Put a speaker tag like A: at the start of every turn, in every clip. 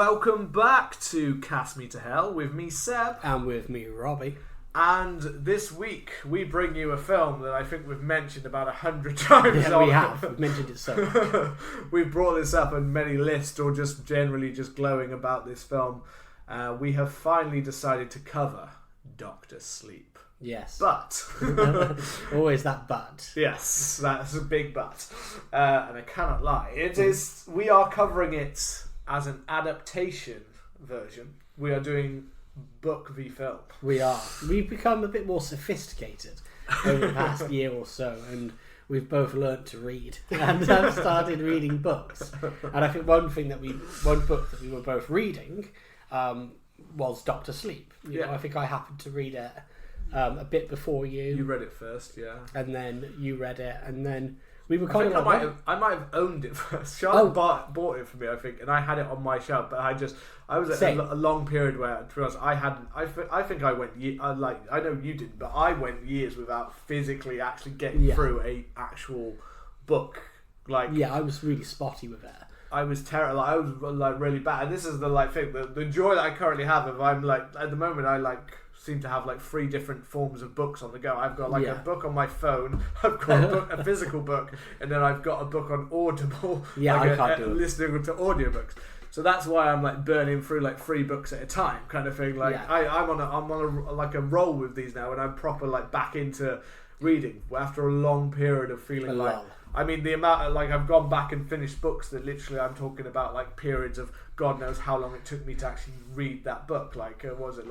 A: welcome back to Cast Me to Hell with me, Seb.
B: And with me, Robbie.
A: And this week we bring you a film that I think we've mentioned about 100 times.
B: Yeah, we have. We've mentioned it so much.
A: We've brought this up on many lists or just generally just glowing about this film. We have finally decided to cover Dr. Sleep.
B: Yes.
A: But.
B: Always that but.
A: Yes, that's a big but. And I cannot lie. It is. We are covering it as an adaptation version. We are doing book v film.
B: We are. We've become a bit more sophisticated over the past year or so, and we've both learnt to read and have started reading books. And I think one book that we were both reading was Dr. Sleep. You know, I think I happened to read it a bit before you.
A: You read it first, yeah.
B: And then you read it, and then we were
A: I might have owned it first. Charlotte bought it for me, I think, and I had it on my shelf. But I was at a long period where, to be honest, I hadn't. I think I went. I know you didn't, but I went years without physically actually getting through a actual book.
B: I was really spotty with it.
A: I was terrible. I was really bad. And this is the thing. The joy that I currently have. If I'm at the moment, I seem to have 3 different forms of books on the go. I've got a book on my phone, I've got a physical book, and then I've got a book on Audible.
B: I can't do it.
A: Listening to audiobooks. So that's why I'm burning through 3 books at a time, kind of thing. I'm on a roll with these now, and I'm proper back into reading after a long period of feeling the amount of I've gone back and finished books that literally I'm talking about periods of God knows how long it took me to actually read that book. Was it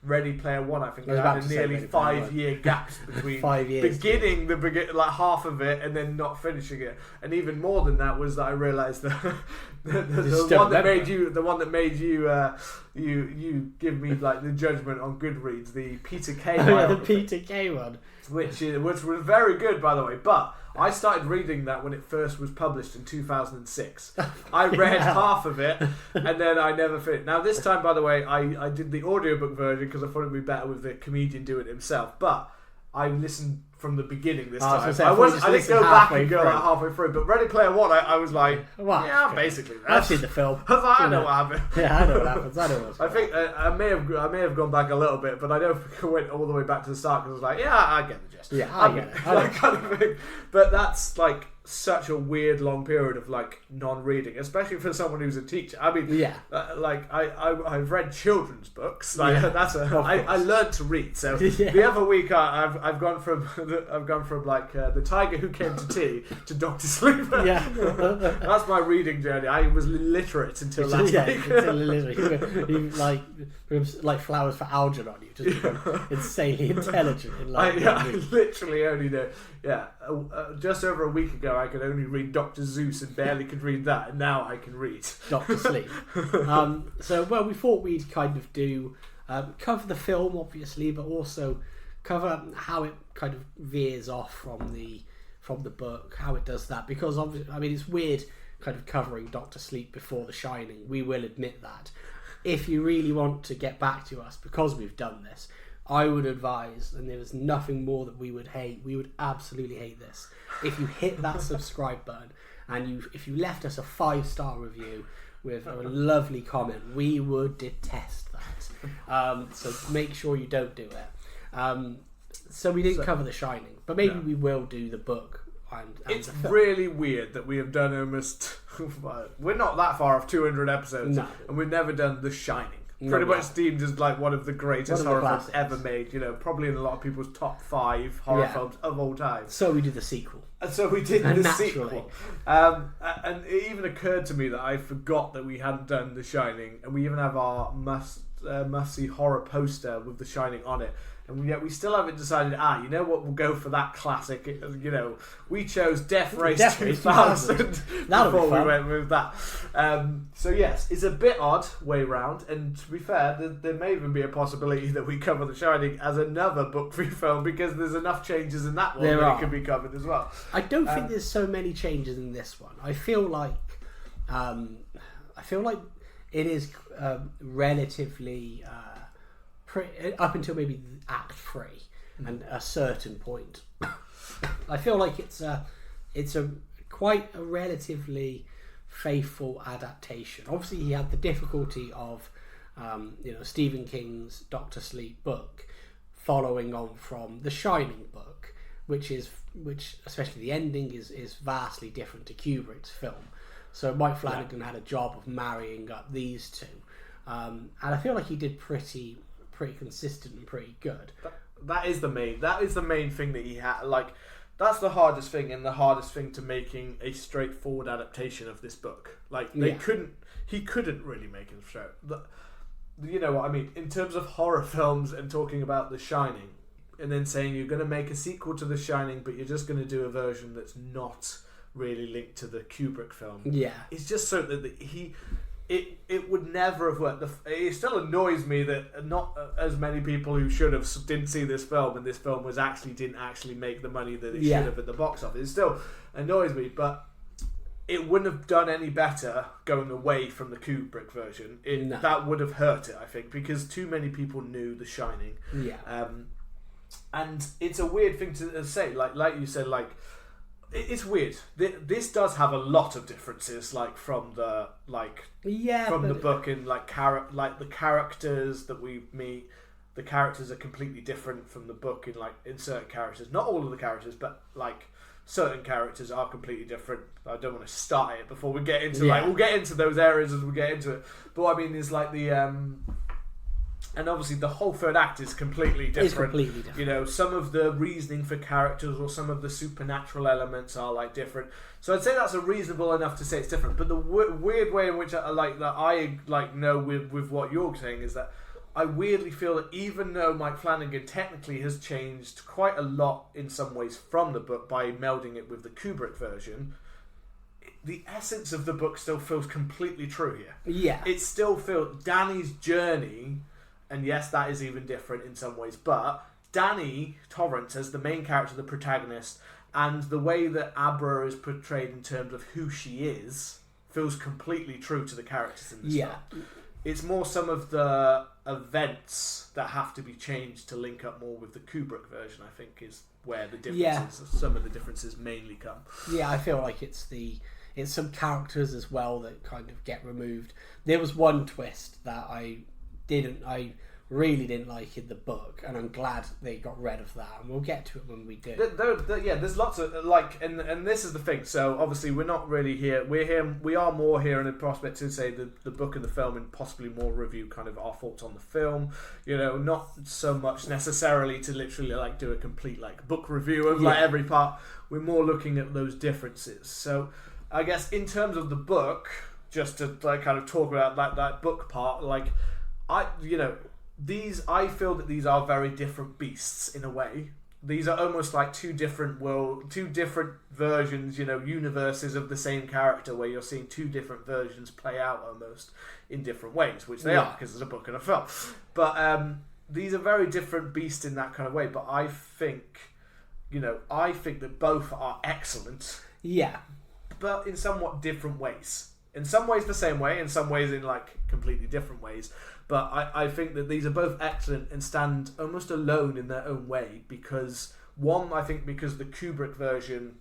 A: Ready Player One? I think I had a nearly 5-year gap between beginning half of it and then not finishing it. And even more than that was that I realised that the one that made you give me the judgment on Goodreads, the Peter Kay one.
B: The Peter Kay one,
A: which was very good, by the way, but I started reading that when it first was published in 2006. I read half of it, and then I never finished. Now, this time, by the way, I did the audiobook version because I thought it would be better with the comedian doing it himself, but I listened from the beginning this time. I didn't go back and go halfway through, but Ready Player One, I was basically that.
B: I've seen the film.
A: I know what happened.
B: Yeah, I know what happens. I know what's going on.
A: I think I may have gone back a little bit, but I don't think I went all the way back to the start because I was I get the gist.
B: Yeah, I get it.
A: That kind of thing. But that's such a weird long period of non-reading, especially for someone who's a teacher. I mean, I've read children's books. I learned to read. So the other week I've gone from The Tiger Who Came to Tea to Dr. Sleep.
B: Yeah,
A: that's my reading journey. I was illiterate until last week.
B: You flowers for Algernon. You just become insanely intelligent in
A: I literally only know. Just over a week ago I could only read Dr. Zeus and barely could read that, and now I can read
B: Dr. Sleep. We thought we'd kind of do cover the film, obviously, but also cover how it kind of veers off from the book, how it does that, because obviously, it's weird kind of covering Dr. Sleep before The Shining. We will admit that. If you really want to get back to us, because we've done this, I would advise, and there is nothing more that we would hate. We would absolutely hate this. If you hit that subscribe button and if you left us a 5-star review with a lovely comment, we would detest that. So make sure you don't do it. So we didn't cover The Shining, but maybe we will do the book. And
A: it's really weird that we have done almost. We're not that far off 200 episodes, and we've never done The Shining. Pretty much deemed as one of the greatest horror films ever made. Probably in a lot of people's top 5 horror films of all time.
B: So we did the sequel.
A: And so we did the sequel. And it even occurred to me that I forgot that we hadn't done The Shining, and we even have our must-see horror poster with The Shining on it. And yet we still haven't decided, you know what, we'll go for that classic. We chose Death Race 2000 before we went with that. So yes, it's a bit odd way round, and to be fair, there may even be a possibility that we cover The Shining as another book free film, because there's enough changes in that one that it could be covered as well.
B: I don't think there's so many changes in this one. I feel like it is relatively... up until maybe Act 3 and a certain point. I feel like it's a quite a relatively faithful adaptation. Obviously, he had the difficulty of Stephen King's Doctor Sleep book following on from The Shining book, which especially the ending is vastly different to Kubrick's film. So Mike Flanagan had a job of marrying up these two, and I feel like he did pretty consistent and pretty good.
A: That is the main thing that he had. Like, that's the hardest thing, and the hardest thing to making a straightforward adaptation of this book. Like, he couldn't really make it straight. You know what I mean? In terms of horror films and talking about The Shining, and then saying you're going to make a sequel to The Shining, but you're just going to do a version that's not really linked to the Kubrick film.
B: Yeah,
A: it's just so that it would never have worked. It still annoys me that not as many people who should have didn't see this film, and this film didn't actually make the money that it should have at the box office. It still annoys me, but it wouldn't have done any better going away from the Kubrick version. That would have hurt it, I think, because too many people knew The Shining.
B: Yeah.
A: And it's a weird thing to say, like you said, like, it's weird. This does have a lot of differences, like from the the book, and like the characters that we meet. The characters are completely different from the book in certain characters. Not all of the characters, but like certain characters are completely different. I don't want to start it before we get into we'll get into those areas as we get into it. But what I mean is like the and obviously the whole third act is completely different.
B: It's completely different.
A: You know, some of the reasoning for characters or some of the supernatural elements are like different. So I'd say that's a reasonable enough to say it's different. But the weird way in which I know with what you're saying is that I weirdly feel that even though Mike Flanagan technically has changed quite a lot in some ways from the book by melding it with the Kubrick version, the essence of the book still feels completely true here.
B: Yeah.
A: It still feels Danny's journey, and yes, that is even different in some ways, but Danny Torrance as the main character, the protagonist, and the way that Abra is portrayed in terms of who she is feels completely true to the characters in this film. It's more some of the events that have to be changed to link up more with the Kubrick version, I think, is where the differences, some of the differences mainly come.
B: Yeah, I feel like it's some characters as well that kind of get removed. There was one twist that I really didn't like in the book, and I'm glad they got rid of that, and we'll get to it when we do.
A: There's lots of and this is the thing. So obviously we're not really here. We are more here in a prospect to say the book and the film, and possibly more review kind of our thoughts on the film. You know, not so much necessarily to literally like do a complete like book review of like every part. We're more looking at those differences. So I guess in terms of the book, just to like kind of talk about that book part, like I feel that these are very different beasts in a way. These are almost like two different versions, universes of the same character, where you're seeing two different versions play out almost in different ways, which they are, because there's a book and a film. But these are very different beasts in that kind of way. But I think that both are excellent.
B: Yeah.
A: But in somewhat different ways. In some ways the same way, in some ways in like completely different ways. But I think that these are both excellent and stand almost alone in their own way, because I think because the Kubrick version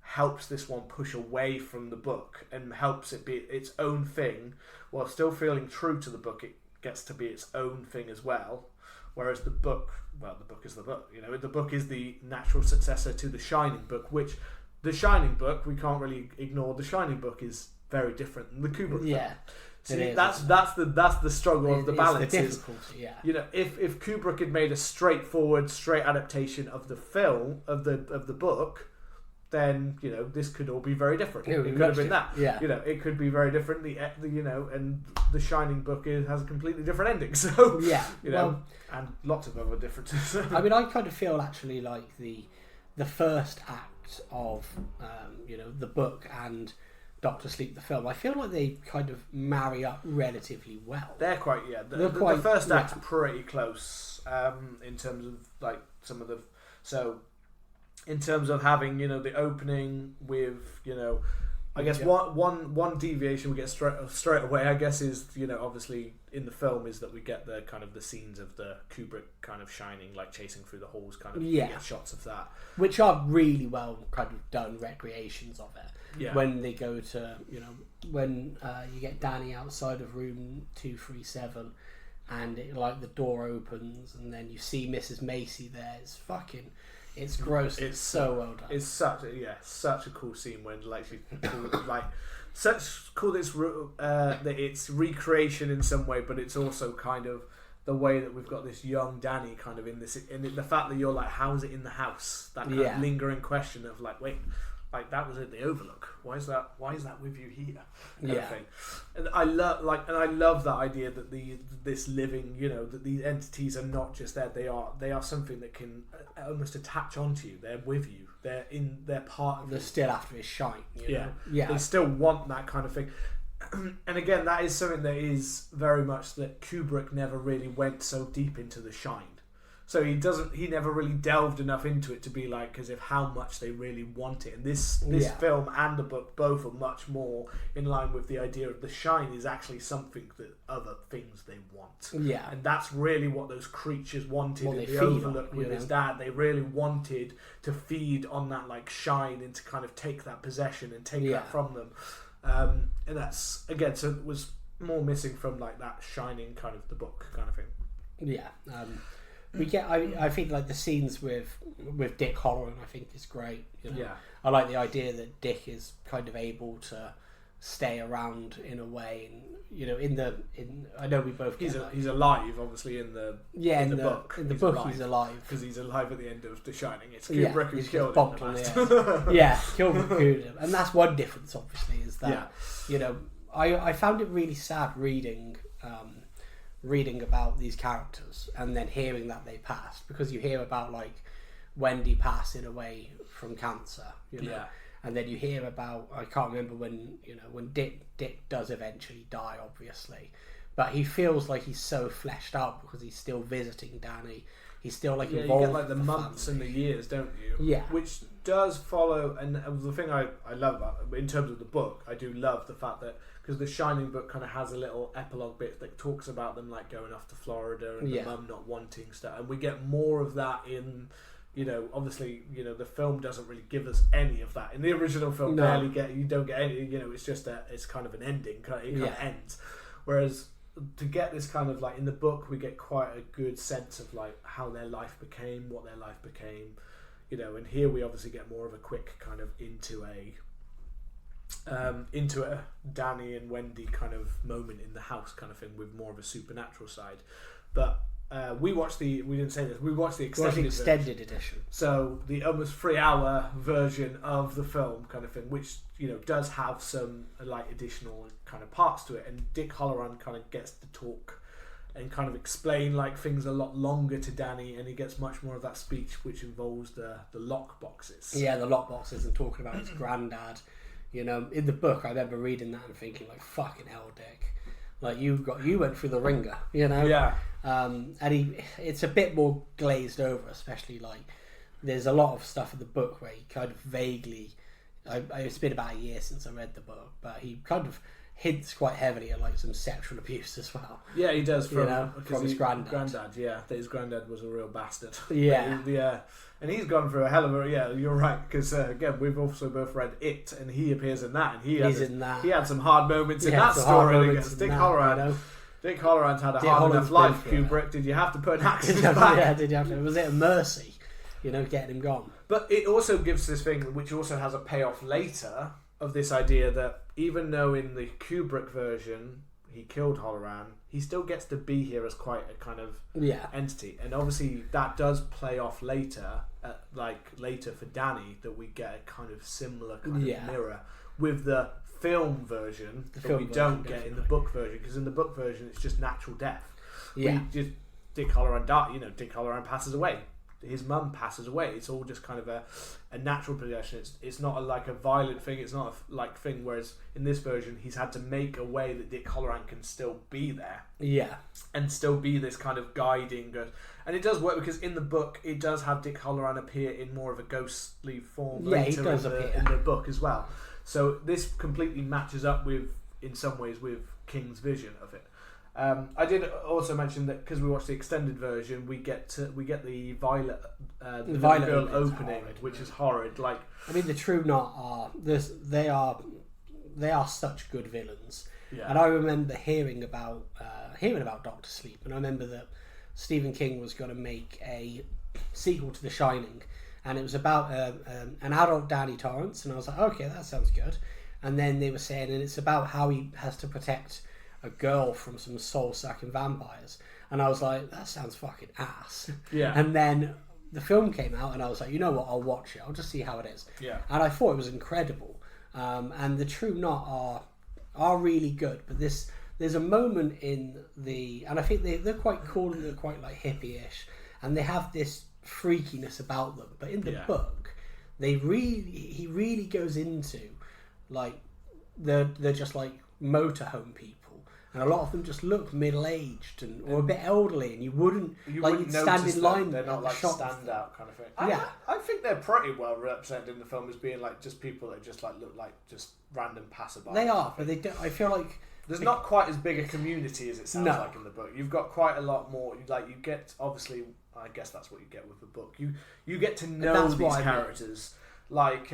A: helps this one push away from the book and helps it be its own thing, while still feeling true to the book. It gets to be its own thing as well. Whereas the book is the book. The book is the natural successor to the Shining book, which the Shining book, we can't really ignore. The Shining book is very different than the Kubrick film. See, that's the struggle of the balance.
B: The difficulty,
A: if Kubrick had made a straight adaptation of the film of the book, then this could all be very different. It could have been that.
B: Yeah.
A: It could be very different. And the Shining book has a completely different ending. So and lots of other differences.
B: I mean, I kind of feel actually like the first act of the book and Doctor Sleep the film, I feel like they kind of marry up relatively well.
A: They're quite the first act's pretty close in terms of like some of the in terms of having the opening with I guess one deviation we get straight away, I guess, is obviously in the film is that we get the kind of the scenes of the Kubrick kind of Shining, like chasing through the halls, kind of get shots of that,
B: which are really well kind of done recreations of it. when they go to, when you get Danny outside of room 237 and the door opens and then you see Mrs. Macy there. It's gross. It's so well done.
A: It's such a cool scene when that it's recreation in some way, but it's also kind of the way that we've got this young Danny kind of in this, and the fact that you're like, how's it in the house? That kind of lingering question of like, wait, like that was at the Overlook. Why is that with you here? Kind of thing. And I love that idea that this living, that these entities are not just there. They are something that can almost attach onto you. They're with you. They're part of.
B: They're still after his shine. Yeah.
A: They still want that kind of thing. And again, that is something that is very much that Kubrick never really went so deep into the shine. So he never really delved enough into it to be like as if how much they really want it. And this film and the book both are much more in line with the idea of the shine is actually something that other things they want.
B: Yeah.
A: And that's really what those creatures wanted in the Overlook with his dad. They really wanted to feed on that like shine and to kind of take that possession and take that from them. And that's again, so it was more missing from like that shining kind of the book kind of thing.
B: Yeah. We get. I think like the scenes with Dick Hallorann, I think is great.
A: Yeah.
B: I like the idea that Dick is kind of able to stay around in a way, and I know we both.
A: He's alive, obviously in the book.
B: In the book, he's alive
A: because he's alive at the end of The Shining. It's Kubrick who killed him.
B: Kubrick killed him, and that's one difference. Obviously, is that I found it really sad reading about these characters and then hearing that they passed, because you hear about like Wendy passing away from cancer, and then you hear about, I can't remember when Dick does eventually die, obviously, but he feels like he's so fleshed out because he's still visiting Danny. He's still like involved.
A: You get like the months and the years, don't you?
B: Yeah.
A: Which does follow, and the thing I love about in terms of the book, I do love the fact that because the Shining book kind of has a little epilogue bit that talks about them like going off to Florida and the mum not wanting stuff, and we get more of that in. Obviously, the film doesn't really give us any of that. In the original film, you don't get any. It's just it's kind of an ending. It kind of ends. Whereas to get this kind of like in the book, we get quite a good sense of like how their life became, what their life became. And here we obviously get more of a quick kind of into a Danny and Wendy kind of moment in the house kind of thing with more of a supernatural side. But we watched the extended
B: edition.
A: So the almost 3-hour version of the film kind of thing, which does have some like additional kind of parts to it, and Dick Hallorann kind of gets to talk and kind of explain like things a lot longer to Danny, and he gets much more of that speech which involves the lock boxes.
B: Yeah, the lock boxes, and talking about his granddad. In the book, I remember reading that and thinking like, fucking hell, Dick. Like you went through the ringer,
A: Yeah.
B: And it's a bit more glazed over, especially like there's a lot of stuff in the book where he kind of vaguely. It's been about a year since I read the book, but he kind of hints quite heavily at like some sexual abuse as well.
A: Yeah, he does from
B: his granddad.
A: That his granddad was a real bastard.
B: Yeah.
A: And he's gone through a hell of a... Yeah, you're right, because again, we've also both read It, and he appears in that, and he had some hard moments in that story against Dick Hallorann. Dick Halloran's had a hard enough life, Kubrick. Did you have to put an axe in his back?
B: Yeah, did you have to? Was it a mercy, getting him gone?
A: But it also gives this thing, which also has a payoff later, of this idea that even though in the Kubrick version he killed Hallorann, he still gets to be here as quite a kind of entity, and obviously that does play off later, later for Danny, that we get a kind of similar kind of mirror with the film version that we don't get in the book version, because in the book version it's just natural death. Dick Hallorann died. Dick Hallorann passes away. His mum passes away. It's all just kind of a natural progression. It's not like a violent thing. It's not a thing. Whereas in this version, he's had to make a way that Dick Hallorann can still be there. Yeah, and still be this kind of guiding. And it does work, because in the book, it does have Dick Hallorann appear in more of a ghostly form later in the book as well. So this completely matches up in some ways with King's vision of it. I did also mention that because we watched the extended version, we get the Violet girl opening, horrid, which is horrid. Like,
B: I mean, the True Knot are they are such good villains.
A: Yeah.
B: And I remember hearing about Doctor Sleep, and I remember that Stephen King was going to make a sequel to The Shining, and it was about an adult Danny Torrance, and I was like, okay, that sounds good. And then they were saying, and it's about how he has to protect a girl from some soul-sucking vampires, and I was like, that sounds fucking ass.
A: Yeah.
B: And then the film came out, and I was like, you know what, I'll watch it. I'll just see how it is.
A: Yeah.
B: And I thought it was incredible. And the True Knot are really good, but there's a moment in and I think they're quite cool and they're quite like hippie-ish, and they have this freakiness about them. But in the book, he really goes into like they're just like motorhome people. And a lot of them just look middle-aged or a bit elderly, and you wouldn't stand in line.
A: They're not like standout kind of thing. I think they're pretty well represented in the film as being like just people that just like look like just random passersby.
B: They are, but they don't. I feel like
A: there's not quite as big a community as it sounds like in the book. You've got quite a lot more. Like you get obviously, I guess that's what you get with the book. You get to know these characters, like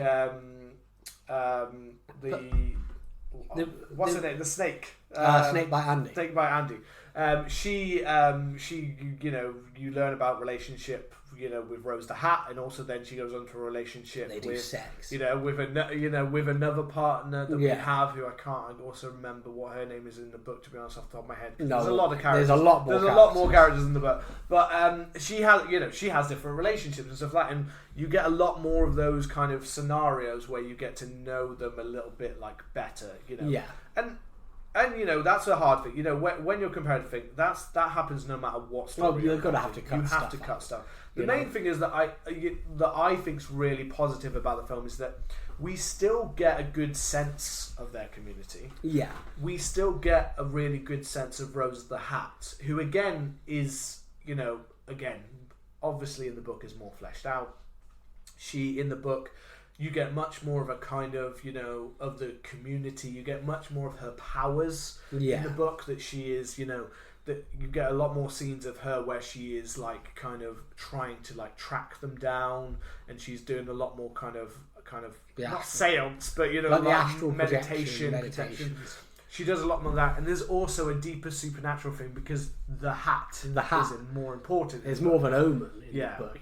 A: what's her name? The snake.
B: Snake by Andy.
A: Snake by Andy. She, you learn about relationship, with Rose the Hat, and also then she goes on to a relationship with
B: sex.
A: With another partner that we have, who I also remember what her name is in the book, to be honest, off the top of my head.
B: No,
A: there's a lot of characters.
B: There's a lot more
A: characters in the book, but she has different relationships and stuff like that, and you get a lot more of those kind of scenarios where you get to know them a little bit like better,
B: Yeah.
A: And that's a hard thing. When you're comparing a thing, that happens no matter what story.
B: Well, you're gonna have to cut.
A: You have to cut stuff. The main thing is that I think's really positive about the film is that we still get a good sense of their community.
B: Yeah. We
A: still get a really good sense of Rose the Hat, who again is, obviously in the book is more fleshed out. In the book, you get much more of a kind of, of the community. You get much more of her powers in the book, that she is, that you get a lot more scenes of her where she is like kind of trying to like track them down, and she's doing a lot more kind of not seance, but like
B: the astral
A: meditation. She does a lot more of that, and there's also a deeper supernatural thing because the hat is more important.
B: There's more of an omen in the book,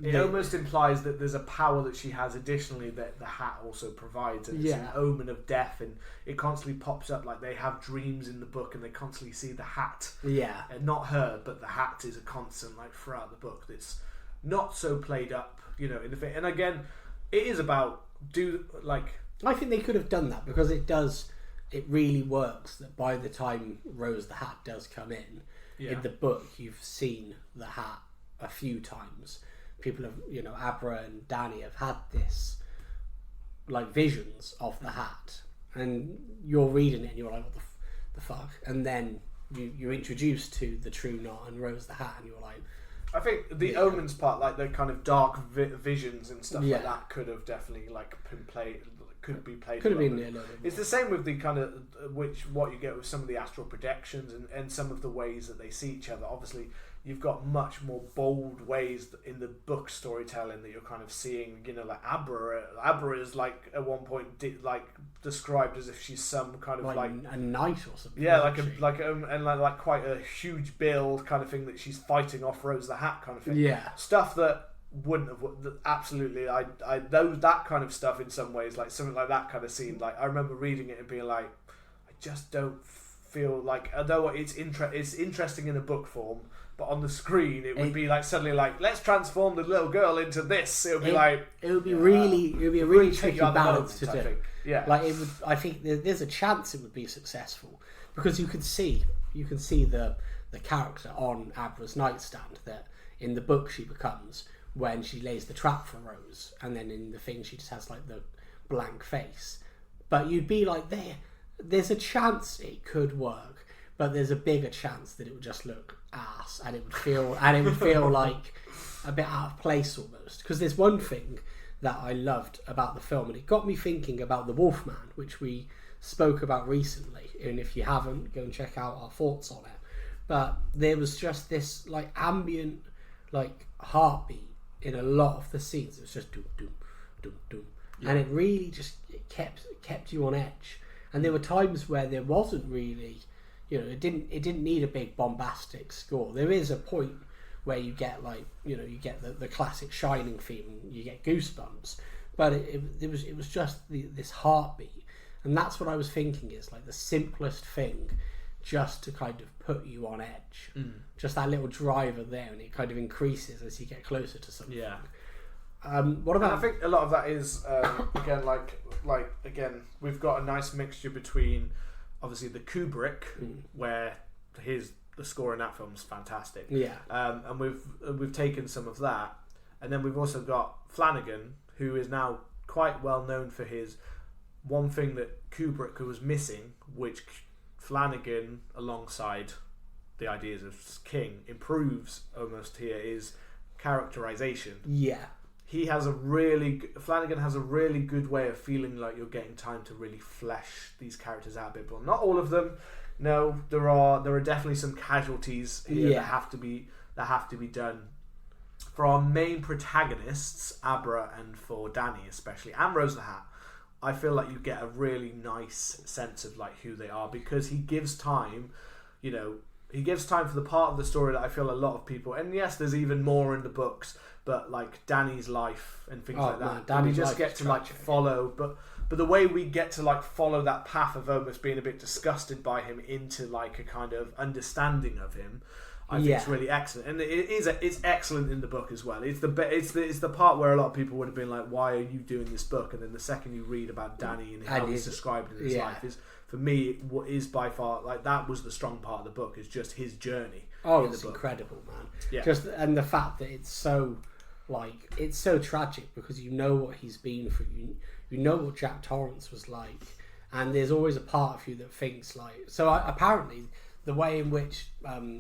A: It almost implies that there's a power that she has additionally that the hat also provides, and it's an omen of death, and it constantly pops up. Like they have dreams in the book, and they constantly see the hat.
B: Yeah,
A: and not her, but the hat is a constant like throughout the book. That's not so played up, in the thing. And again, it is about
B: I think they could have done that because it does. It really works that by the time Rose the Hat does come in the book, you've seen the hat a few times. People have, Abra and Danny have had this, like, visions of the hat, and you're reading it and you're like, what the fuck? And then you're introduced to the True Knot and Rose the Hat, and you're like,
A: I think the omens part, like the kind of dark visions and stuff like that, could have definitely like been played. Could be played.
B: Could have been a little bit.
A: It's the same with the kind of what you get with some of the astral projections and some of the ways that they see each other. Obviously, you've got much more bold ways in the book storytelling that you're kind of seeing. Like Abra is like at one point described as if she's some kind of like
B: a knight or something.
A: Yeah, like quite a huge build kind of thing that she's fighting off Rose the Hat kind of thing.
B: Yeah,
A: stuff that wouldn't have absolutely that kind of stuff in some ways, like something like that kind of scene, like I remember reading it and being like, I just don't feel like, although it's interesting in a book form, but on the screen it would be like suddenly like, let's transform the little girl into this. It would be a really
B: tricky balance to do.
A: Yeah,
B: like it would. I think there's a chance it would be successful because you can see the character on Abra's nightstand that in the book she becomes when she lays the trap for Rose, and then in the thing she just has like the blank face. But you'd be like, there's a chance it could work, but there's a bigger chance that it would just look ass, and it would feel like a bit out of place almost. Because there's one thing that I loved about the film, and it got me thinking about The Wolfman, which we spoke about recently, and if you haven't, go and check out our thoughts on it. But there was just this like ambient like heartbeat in a lot of the scenes. It was just doom doom doom doom, and it really just kept you on edge. And there were times where there wasn't really, it didn't need a big bombastic score. There is a point where you get like, you get the classic Shining theme, and you get goosebumps, but it was just this heartbeat. And that's what I was thinking is like the simplest thing, just to kind of put you on edge. Just that little driver there, and it kind of increases as you get closer to something.
A: Yeah.
B: What about?
A: And I think a lot of that is again, again, we've got a nice mixture between obviously the Kubrick, where the score in that film is fantastic.
B: Yeah.
A: And we've taken some of that, and then we've also got Flanagan, who is now quite well known for his one thing that Kubrick was missing, which Flanagan, alongside the ideas of King, improves almost here, is characterization.
B: Yeah.
A: Flanagan has a really good way of feeling like you're getting time to really flesh these characters out a bit. But not all of them. No, there are definitely some casualties here that have to be done. For our main protagonists, Abra, and for Danny especially, and Rose the Hat, I feel like you get a really nice sense of like who they are, because he gives time, he gives time for the part of the story that I feel a lot of people, and yes, there's even more in the books, but like Danny's life and things like that.
B: Man,
A: we just get to like follow, but the way we get to like follow that path of almost being a bit disgusted by him into like a kind of understanding of him, I think it's really excellent, and it's excellent in the book as well. It's the part where a lot of people would have been like, "Why are you doing this book?" And then the second you read about Danny and how he's described in his life is, for me, what is by far like that was the strong part of the book, is just his journey.
B: Oh, it's incredible, man. Yeah. Just and the fact that it's so tragic, because you know what he's been through. You know what Jack Torrance was like, and there's always a part of you that thinks like. So apparently, the way in which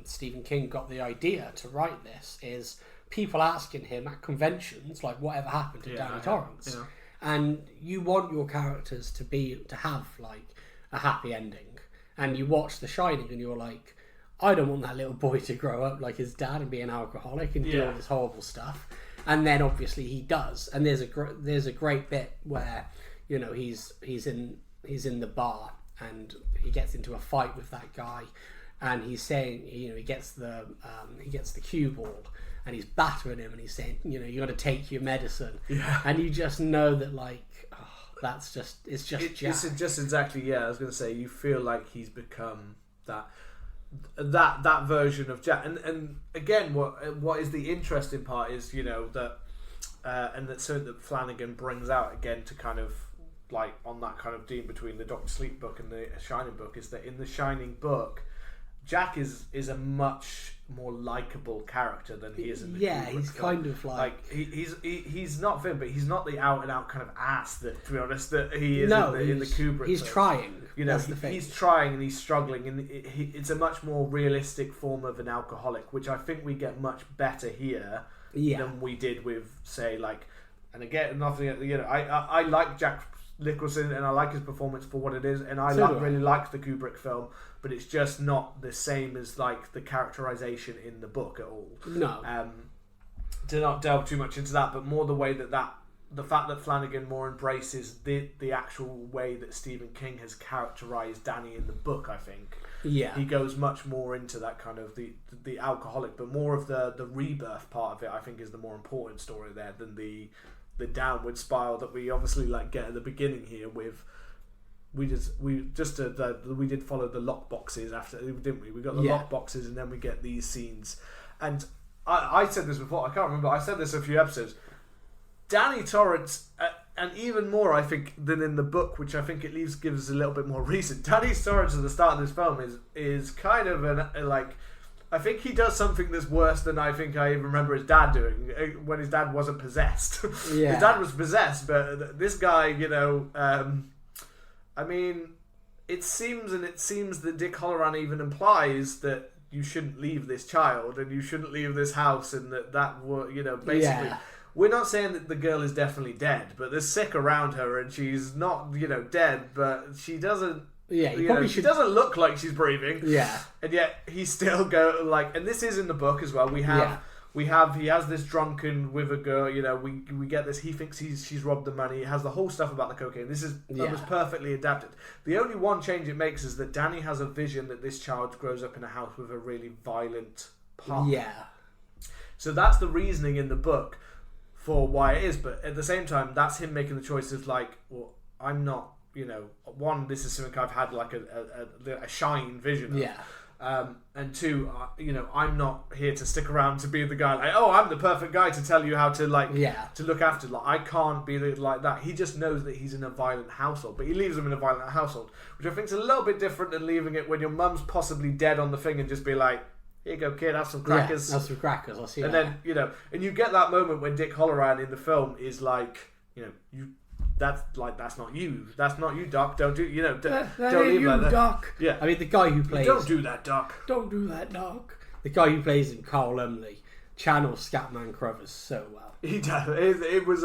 B: Stephen King got the idea to write this is people asking him at conventions, like, whatever happened to Danny Torrance? Yeah. And you want your characters to have like a happy ending, and you watch The Shining and you're like, I don't want that little boy to grow up like his dad and be an alcoholic and do all this horrible stuff. And then obviously he does, and there's a great bit where he's in the bar and he gets into a fight with that guy, and he's saying, he gets the cue ball and he's battering him, and he's saying, you got to take your medicine, and you just know that like, it's just Jack.
A: It's just exactly, I was going to say, you feel like he's become that version of Jack, and again, what is the interesting part is that and that's something that Flanagan brings out again to kind of like on that kind of theme between the Doctor Sleep book and the Shining book, is that in the Shining book, Jack is a much more likable character than he is in the Kubrick
B: he's
A: film.
B: Kind of like
A: he's not thin, but he's not the out and out kind of ass that, to be honest, that he is in the Kubrick.
B: He's
A: film.
B: Trying.
A: That's the thing. He's trying and he's struggling, and it's a much more realistic form of an alcoholic, which I think we get much better here than we did with, say, like, and again, nothing. I like Jack Nicholson and I like his performance for what it is, and I really like the Kubrick film, but it's just not the same as like the characterization in the book at all.
B: No.
A: To not delve too much into that, but more the way that the fact that Flanagan more embraces the actual way that Stephen King has characterized Danny in the book, I think.
B: Yeah.
A: He goes much more into that kind of the alcoholic, but more of the rebirth part of it, I think, is the more important story there than the downward spiral that we obviously like get at the beginning here with. We did follow the lock boxes after, didn't we? We got the lock boxes, and then we get these scenes. And I said this before, I can't remember, I said this a few episodes. Danny Torrance, and even more, I think, than in the book, which I think at least gives us a little bit more reason. Danny Torrance at the start of this film is kind of I think he does something that's worse than I think I even remember his dad doing when his dad wasn't possessed.
B: Yeah.
A: His dad was possessed, but this guy, I mean, it seems that Dick Halloran even implies that you shouldn't leave this child and you shouldn't leave this house, and that basically we're not saying that the girl is definitely dead, but there's sick around her, and she's not, dead, but she doesn't.
B: Yeah,
A: she doesn't look like she's breathing.
B: Yeah,
A: and yet he still and this is in the book as well. He has this drunken with a girl. We get this. He thinks she's robbed the money. He has the whole stuff about the cocaine. This is almost perfectly adapted. The only one change it makes is that Danny has a vision that this child grows up in a house with a really violent partner.
B: Yeah.
A: So that's the reasoning in the book for why it is. But at the same time, that's him making the choice of I'm not. One, this is something I've had a shine vision of.
B: Yeah.
A: And two, I'm not here to stick around to be the guy I'm the perfect guy to tell you how to to look after. I can't be like that. He just knows that he's in a violent household, but he leaves him in a violent household, which I think is a little bit different than leaving it when your mum's possibly dead on the thing and just be like, here you go, kid, have some crackers.
B: Yeah, have some crackers. I'll see.
A: And then and you get that moment when Dick Halloran in the film is like, that's not you. That's not you, Doc. Don't do don't leave like that.
B: Doc.
A: Yeah.
B: I mean, the guy who plays.
A: Don't do that, Doc.
B: Don't do that, Doc. The guy who plays him, Carl Lumley, channels Scatman Crothers so well.
A: He does. It was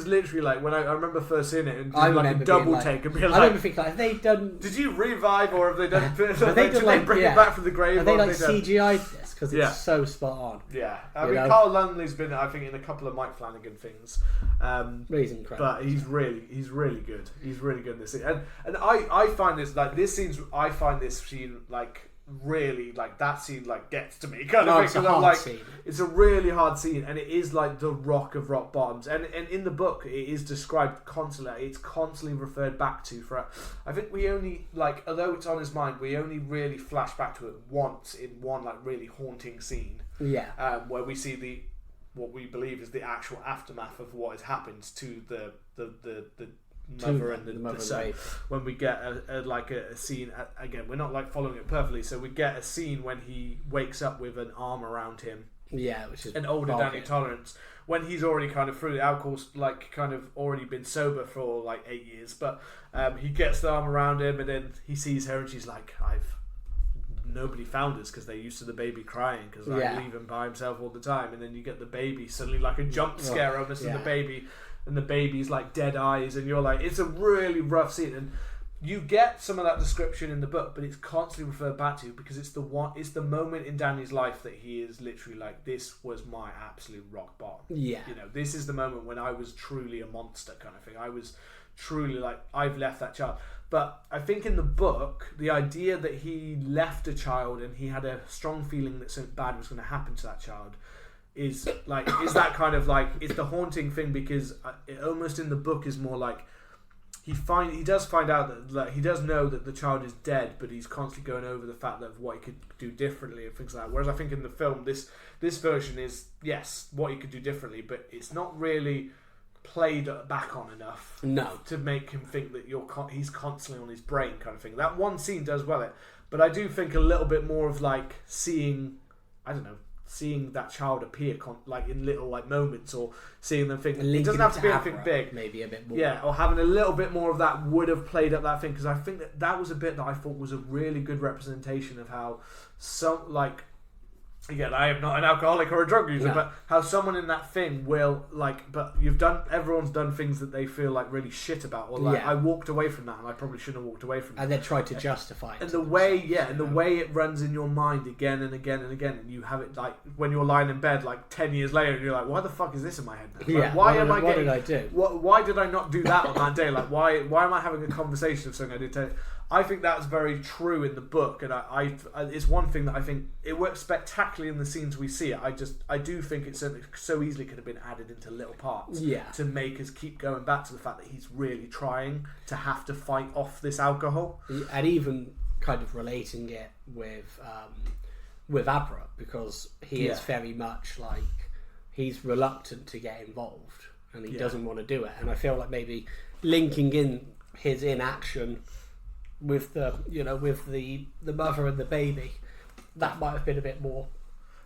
A: literally like when I remember first seeing it and
B: I
A: like a double take and being
B: I remember thinking have they done?
A: Did you revive or have they done?
B: Have they done
A: bring it back from the grave?
B: Have they CGI'd this because it's so spot on?
A: Yeah, I mean Carl Lumley's been I think in a couple of Mike Flanagan things.
B: He's incredible.
A: But he's really good. He's really good in this scene. And I find this this scene really that scene gets to me kind of
B: it's a hard scene.
A: It's a really hard scene, and it is the rock of rock bottoms, and in the book it is described constantly. It's constantly referred back to I think we only although it's on his mind, we only really flash back to it once in one really haunting scene where we see what we believe is the actual aftermath of what has happened to the mother and the son. When we get a scene again, we're not following it perfectly, so we get a scene when he wakes up with an arm around him,
B: which is
A: an older Danny Torrance, when he's already kind of through the alcohol, kind of already been sober for 8 years, but he gets the arm around him, and then he sees her and she's like, nobody found us because they're used to the baby crying because I leave him by himself all the time, and then you get the baby suddenly a jump scare almost in the baby, and the baby's dead eyes, and you're it's a really rough scene, and you get some of that description in the book, but it's constantly referred back to because it's the moment in Danny's life that he is literally this was my absolute rock bottom. This is the moment when I was truly a monster kind of thing. I was truly I've left that child. But I think in the book, the idea that he left a child and he had a strong feeling that something bad was going to happen to that child is that kind of it's the haunting thing, because it almost in the book is more he does find out that he does know that the child is dead, but he's constantly going over the fact that what he could do differently and things like that. Whereas I think in the film, this version is what he could do differently, but it's not really played back on enough to make him think that he's constantly on his brain kind of thing. That one scene does it, but I do think a little bit more of seeing that child appear in little like moments, or seeing them think it doesn't have to be anything big,
B: maybe a bit more,
A: or having a little bit more of that would have played up that thing, because I think that was a bit that I thought was a really good representation of how some like, again, I am not an alcoholic or a drug user, but how someone in that thing will like, but everyone's done things that they feel like really shit about, or like I walked away from that and I probably shouldn't have walked away from that,
B: and then tried to justify it.
A: And the way, and the way it runs in your mind again and again and again, and you have it like when you're lying in bed like 10 years later, and you're like, why the fuck is this in my head now? Like, why did I do? Why did I not do that on that day? Like, why am I having a conversation of something I did today? I think that's very true in the book, and I it's one thing that I think it works spectacularly in the scenes we see it. I do think it so easily could have been added into little parts to make us keep going back to the fact that he's really trying to have to fight off this alcohol,
B: and even kind of relating it with Abra, because he is very much like he's reluctant to get involved and he doesn't want to do it, and I feel like maybe linking in his inaction with the mother and the baby, that might have been a bit more.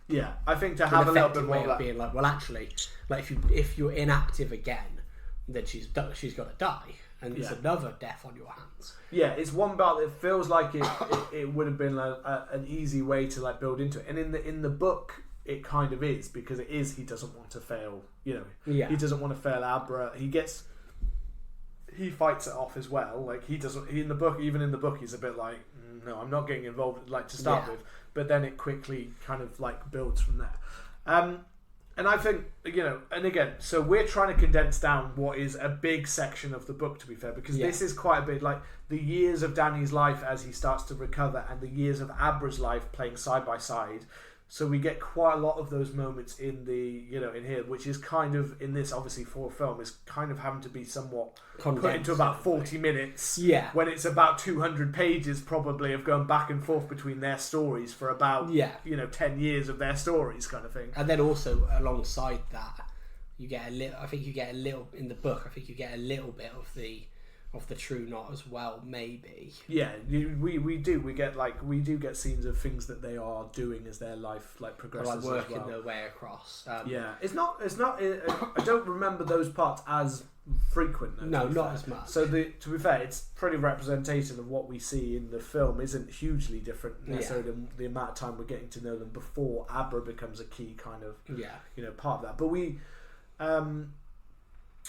A: Yeah, I think to have a little bit more
B: way of being like, well, actually, like if you're inactive again, then she's got to die, and there's another death on your hands. Yeah,
A: it's one part that feels like it would have been an easy way to like build into it, and in the book, it kind of is, because it is, he doesn't want to fail, you know,
B: Yeah.
A: he doesn't want to fail Abra. He fights it off as well. Like, in the book, he's a bit like, no, I'm not getting involved, like, to start with. But then it quickly kind of like builds from there. And I think, you know, and again, so we're trying to condense down what is a big section of the book, to be fair, because this is quite a bit like the years of Danny's life as he starts to recover and the years of Abra's life playing side by side. So we get quite a lot of those moments in in here, which is kind of, in this, obviously, for a film, is kind of having to be somewhat condensed, put into about 40 minutes.
B: Yeah.
A: When it's about 200 pages, probably, of going back and forth between their stories for about, 10 years of their stories, kind of thing.
B: And then also, alongside that, you get a little, in the book, I think you get a little bit of the true knot as well, maybe.
A: Yeah, we do get scenes of things that they are doing as their life like progresses,
B: like working
A: as well.
B: their way across.
A: It's not. I don't remember those parts as frequent. Though,
B: no, not as much.
A: So to be fair, it's pretty representative of what we see in the film. Isn't hugely different necessarily than the amount of time we're getting to know them before Abra becomes a key kind of part of that. But we.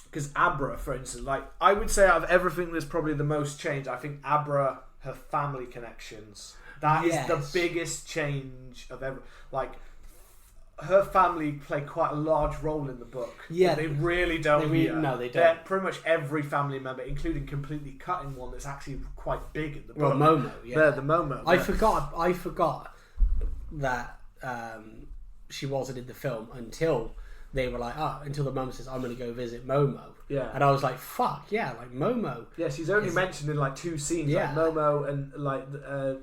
A: Because Abra, for instance, like, I would say out of everything that's probably the most changed, I think Abra, her family connections, that is the biggest change of ever. Like, her family play quite a large role in the book. Yeah, they really don't.
B: No, they don't.
A: They're pretty much every family member, including completely cutting one that's actually quite big in the book.
B: Well, Momo,
A: yeah, the Momo.
B: I forgot that she wasn't in the film until they were like, until the mum says, I'm going to go visit Momo.
A: Yeah.
B: And I was like, fuck, yeah, like Momo.
A: Yeah, she's only mentioned in like 2 scenes, like Momo, and like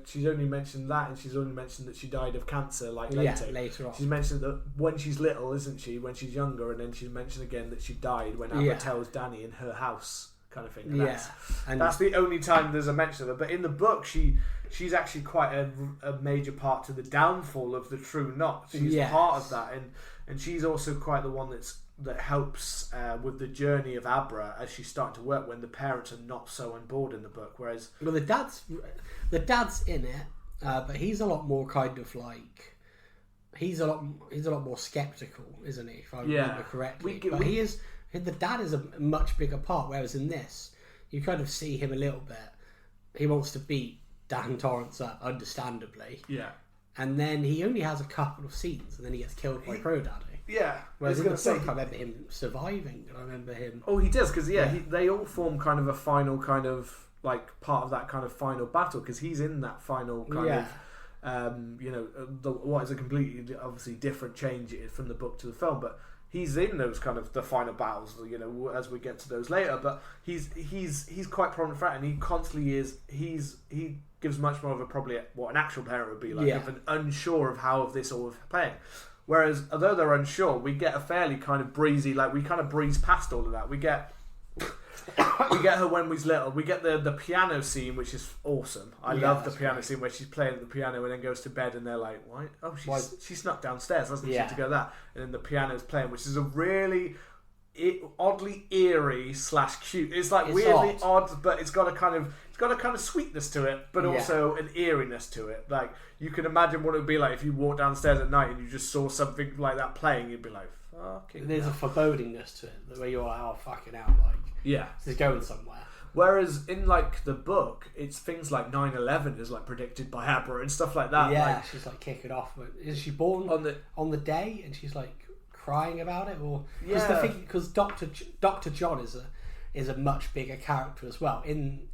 A: she's only mentioned that, and she's only mentioned that she died of cancer, like later.
B: Yeah, later on.
A: She's mentioned that when she's little, isn't she, when she's younger, and then she's mentioned again that she died when Abra tells Danny in her house, kind of thing. And that's the only time there's a mention of her. But in the book, she's actually quite a major part to the downfall of the true knot. She's part of that, and she's also quite the one that helps with the journey of Abra as she's starting to work when the parents are not so on board in the book. Whereas,
B: well, the dad's in it, but he's a lot more kind of like he's a lot more skeptical, isn't he? If I remember correctly, the dad is a much bigger part. Whereas in this, you kind of see him a little bit. He wants to beat Dan Torrance up, understandably.
A: Yeah.
B: And then he only has a couple of scenes, and then he gets killed by Pro Daddy.
A: Yeah.
B: Whereas in the book, I remember him surviving, and I remember him...
A: Oh, he does, because, they all form kind of a final kind of, like, part of that kind of final battle, because he's in that final kind of, what is a completely, obviously, different change from the book to the film, but he's in those kind of the final battles, as we get to those later, but he's quite prominent for that, and he constantly is, he gives much more of probably what an actual parent would be like, if an unsure of how of this all is playing. Whereas, although they're unsure, we get a fairly kind of breezy, like, we kind of breeze past all of that. We get her when we's little. We get the piano scene, which is awesome. I love the piano scene where she's playing the piano and then goes to bed, and they're like, "Why? Oh, she snuck downstairs, hasn't she, to go that?" And then the piano's playing, which is a really oddly eerie / cute. It's like weirdly odd, but it's got a kind of sweetness to it, but also an eeriness to it. Like, you can imagine what it would be like if you walked downstairs at night and you just saw something like that playing. You'd be like, "Fucking."
B: There's a forebodingness to it, where you're like, "Oh, fucking hell!" Like, this is going somewhere. Whereas
A: in like the book, it's things like 9/11 is like predicted by Abra and stuff like that.
B: Yeah,
A: like,
B: she's like kicking off. Is she born on the day and she's like crying about it, or because Dr. John is a much bigger character as well. In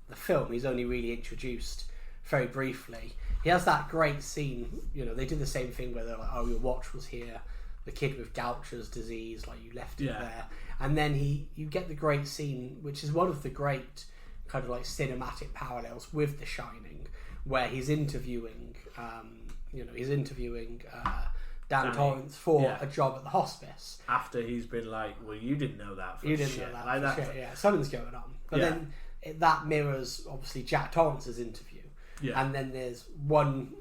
B: the film, he's only really introduced very briefly. He has that great scene. They do the same thing where they're like, "Oh, your watch was here. The kid with Gaucher's disease, like, you left it there." And then you get the great scene, which is one of the great kind of like cinematic parallels with The Shining, where he's interviewing, Dan Torrance for a job at the hospice.
A: After he's been like, "Well, you didn't know that for
B: you didn't
A: shit."
B: know that
A: like
B: for
A: that.
B: Shit, yeah. Something's going on. But then that mirrors, obviously, Jack Torrance's interview. Yeah. And then there's one,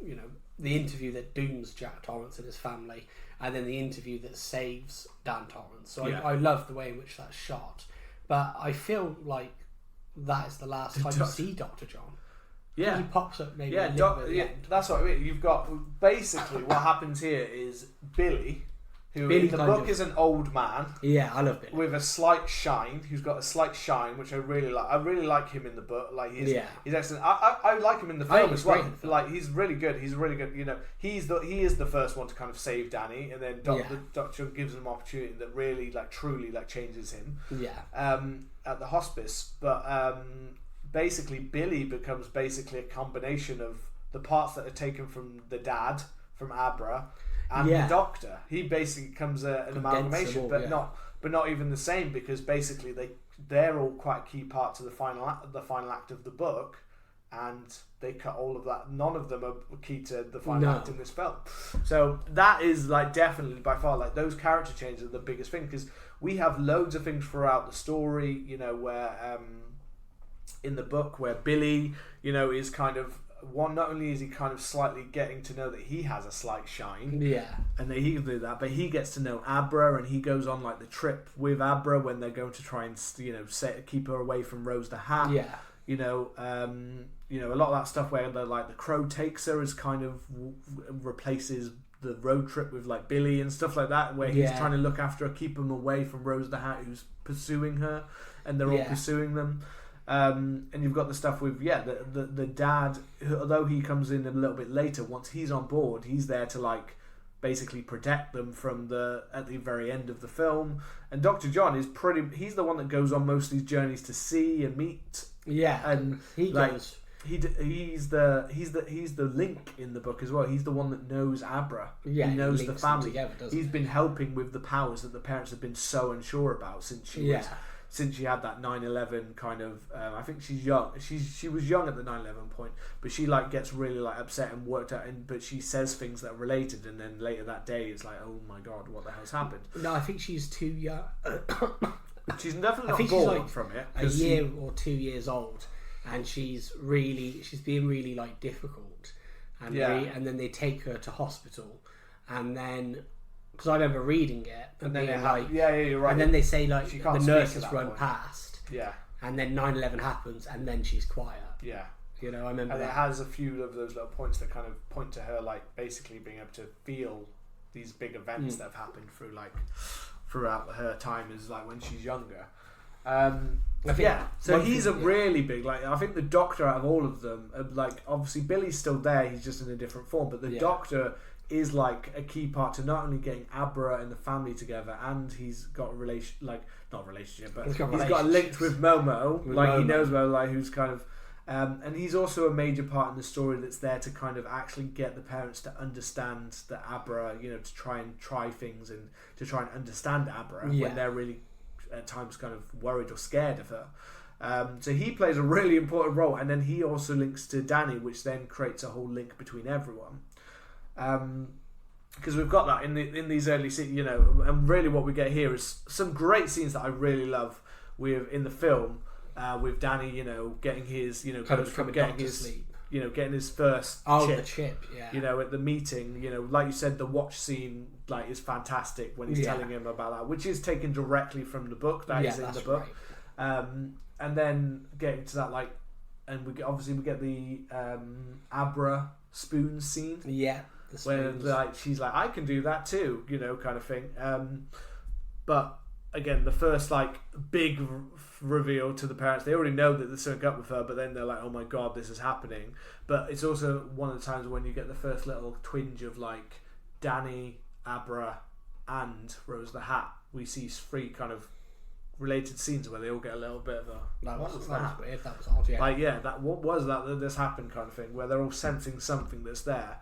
B: the interview that dooms Jack Torrance and his family, and then the interview that saves Dan Torrance. So I love the way in which that's shot. But I feel like that is the last time you see Dr. John.
A: Yeah,
B: he pops up maybe.
A: Yeah, that's what I mean. You've got basically what happens here is Billy, who in the book is an old man.
B: Yeah, I love Billy.
A: With a slight shine, who's got a slight shine, which I really like. I really like him in the book. Like he's excellent. I like him in the film as well. Like he's really good. He's really good. You know, he is the first one to kind of save Danny, and then the Doctor gives him an opportunity that really truly changes him.
B: Yeah.
A: At the hospice, but basically Billy becomes basically a combination of the parts that are taken from the dad, from Abra, and the Doctor. He basically becomes an amalgamation, but not even the same, because basically they're all quite key parts of the final act of the book, and they cut all of that. None of them are key to the final act in this film. So that is definitely by far those character changes are the biggest thing, because we have loads of things throughout the story, you know, where in the book where Billy, you know, is kind of not only is he kind of slightly getting to know that he has a slight shine, and that he can do that, but he gets to know Abra, and he goes on the trip with Abra when they're going to try and keep her away from Rose the Hat. You know, a lot of that stuff where the Crow takes her is kind of replaces the road trip with Billy and stuff like that, where he's trying to look after her, keep him away from Rose the Hat, who's pursuing her, and they're all pursuing them. And you've got the stuff with the dad, although he comes in a little bit later. Once he's on board, he's there to basically protect them from at the very end of the film. And Dr. John is he's the one that goes on most of these journeys to see and meet. And
B: he goes.
A: He's the link in the book as well. He's the one that knows Abra. He knows the family. He's been helping with the powers that the parents have been so unsure about since she had that 9/11 kind of. I think she's young. She was young at the 9/11 point, but she gets really upset and worked out. But she says things that are related, and then later that day it's oh my god, what the hell's happened?
B: No, I think she's too young.
A: She's definitely not born from it.
B: A year or 2 years old. And she's being really difficult, and then they take her to hospital, and then because I remember reading it, and then
A: you're right,
B: and then they say the nurses run past,
A: yeah,
B: and then 9/11 happens, and then she's quiet, you know, I remember.
A: And
B: that.
A: It has a few of those little points that kind of point to her basically being able to feel these big events that have happened throughout her time as when she's younger. So he's really big. I think the Doctor out of all of them, obviously Billy's still there. He's just in a different form. But the Doctor is a key part to not only getting Abra and the family together, and he's got a relation, not a relationship, but he's got a link with Momo. He knows Momo, who's kind of, and he's also a major part in the story that's there to kind of actually get the parents to understand the Abra. You know, to try things and to try and understand Abra when they're really at times kind of worried or scared of her. So he plays a really important role, and then he also links to Danny, which then creates a whole link between everyone. Because we've got that in these early scenes, you know, and really what we get here is some great scenes that I really love in the film, with Danny, you know, getting his, you know, getting his sleep. You know, getting his first chip,
B: the chip,
A: you know, at the meeting, you know, like you said, the watch scene is fantastic when he's telling him about that, which is taken directly from the book. That is in the book, right. And then getting to that, and we get the Abra spoon scene, where she's I can do that too, you know, kind of thing. But again, the first big reveal to the parents, they already know that there's something up with her, but then they're oh my god, this is happening. But it's also one of the times when you get the first little twinge of Danny, Abra, and Rose the Hat. We see 3 kind of related scenes where they all get a little bit of a
B: that was weird. That was odd.
A: What was that this happened kind of thing, where they're all sensing something that's there.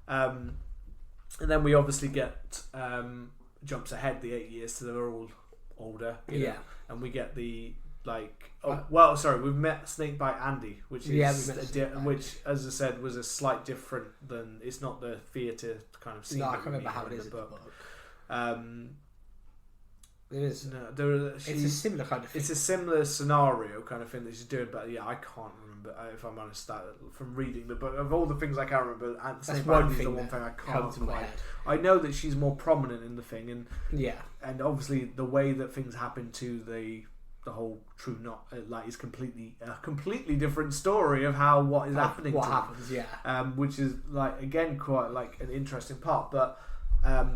A: And then we obviously get jumps ahead the 8 years, so they're all older, you know, and we get the we've met Snakebite Andy, which is which, as I said, was a slight different than, it's not the theatre kind of scene.
B: No, I can't remember how it is in the book. It is.
A: No,
B: it's a similar kind of thing.
A: It's a similar scenario kind of thing that she's doing, but I can't remember, if I'm honest, that from reading the book. Of all the things I can't remember,
B: that's one thing
A: I can't quite. I know that she's more prominent in the thing, and obviously the way that things happen to the the whole true not like is completely different story of how what is happening.
B: What happens, yeah.
A: Which is like again quite like an interesting part. But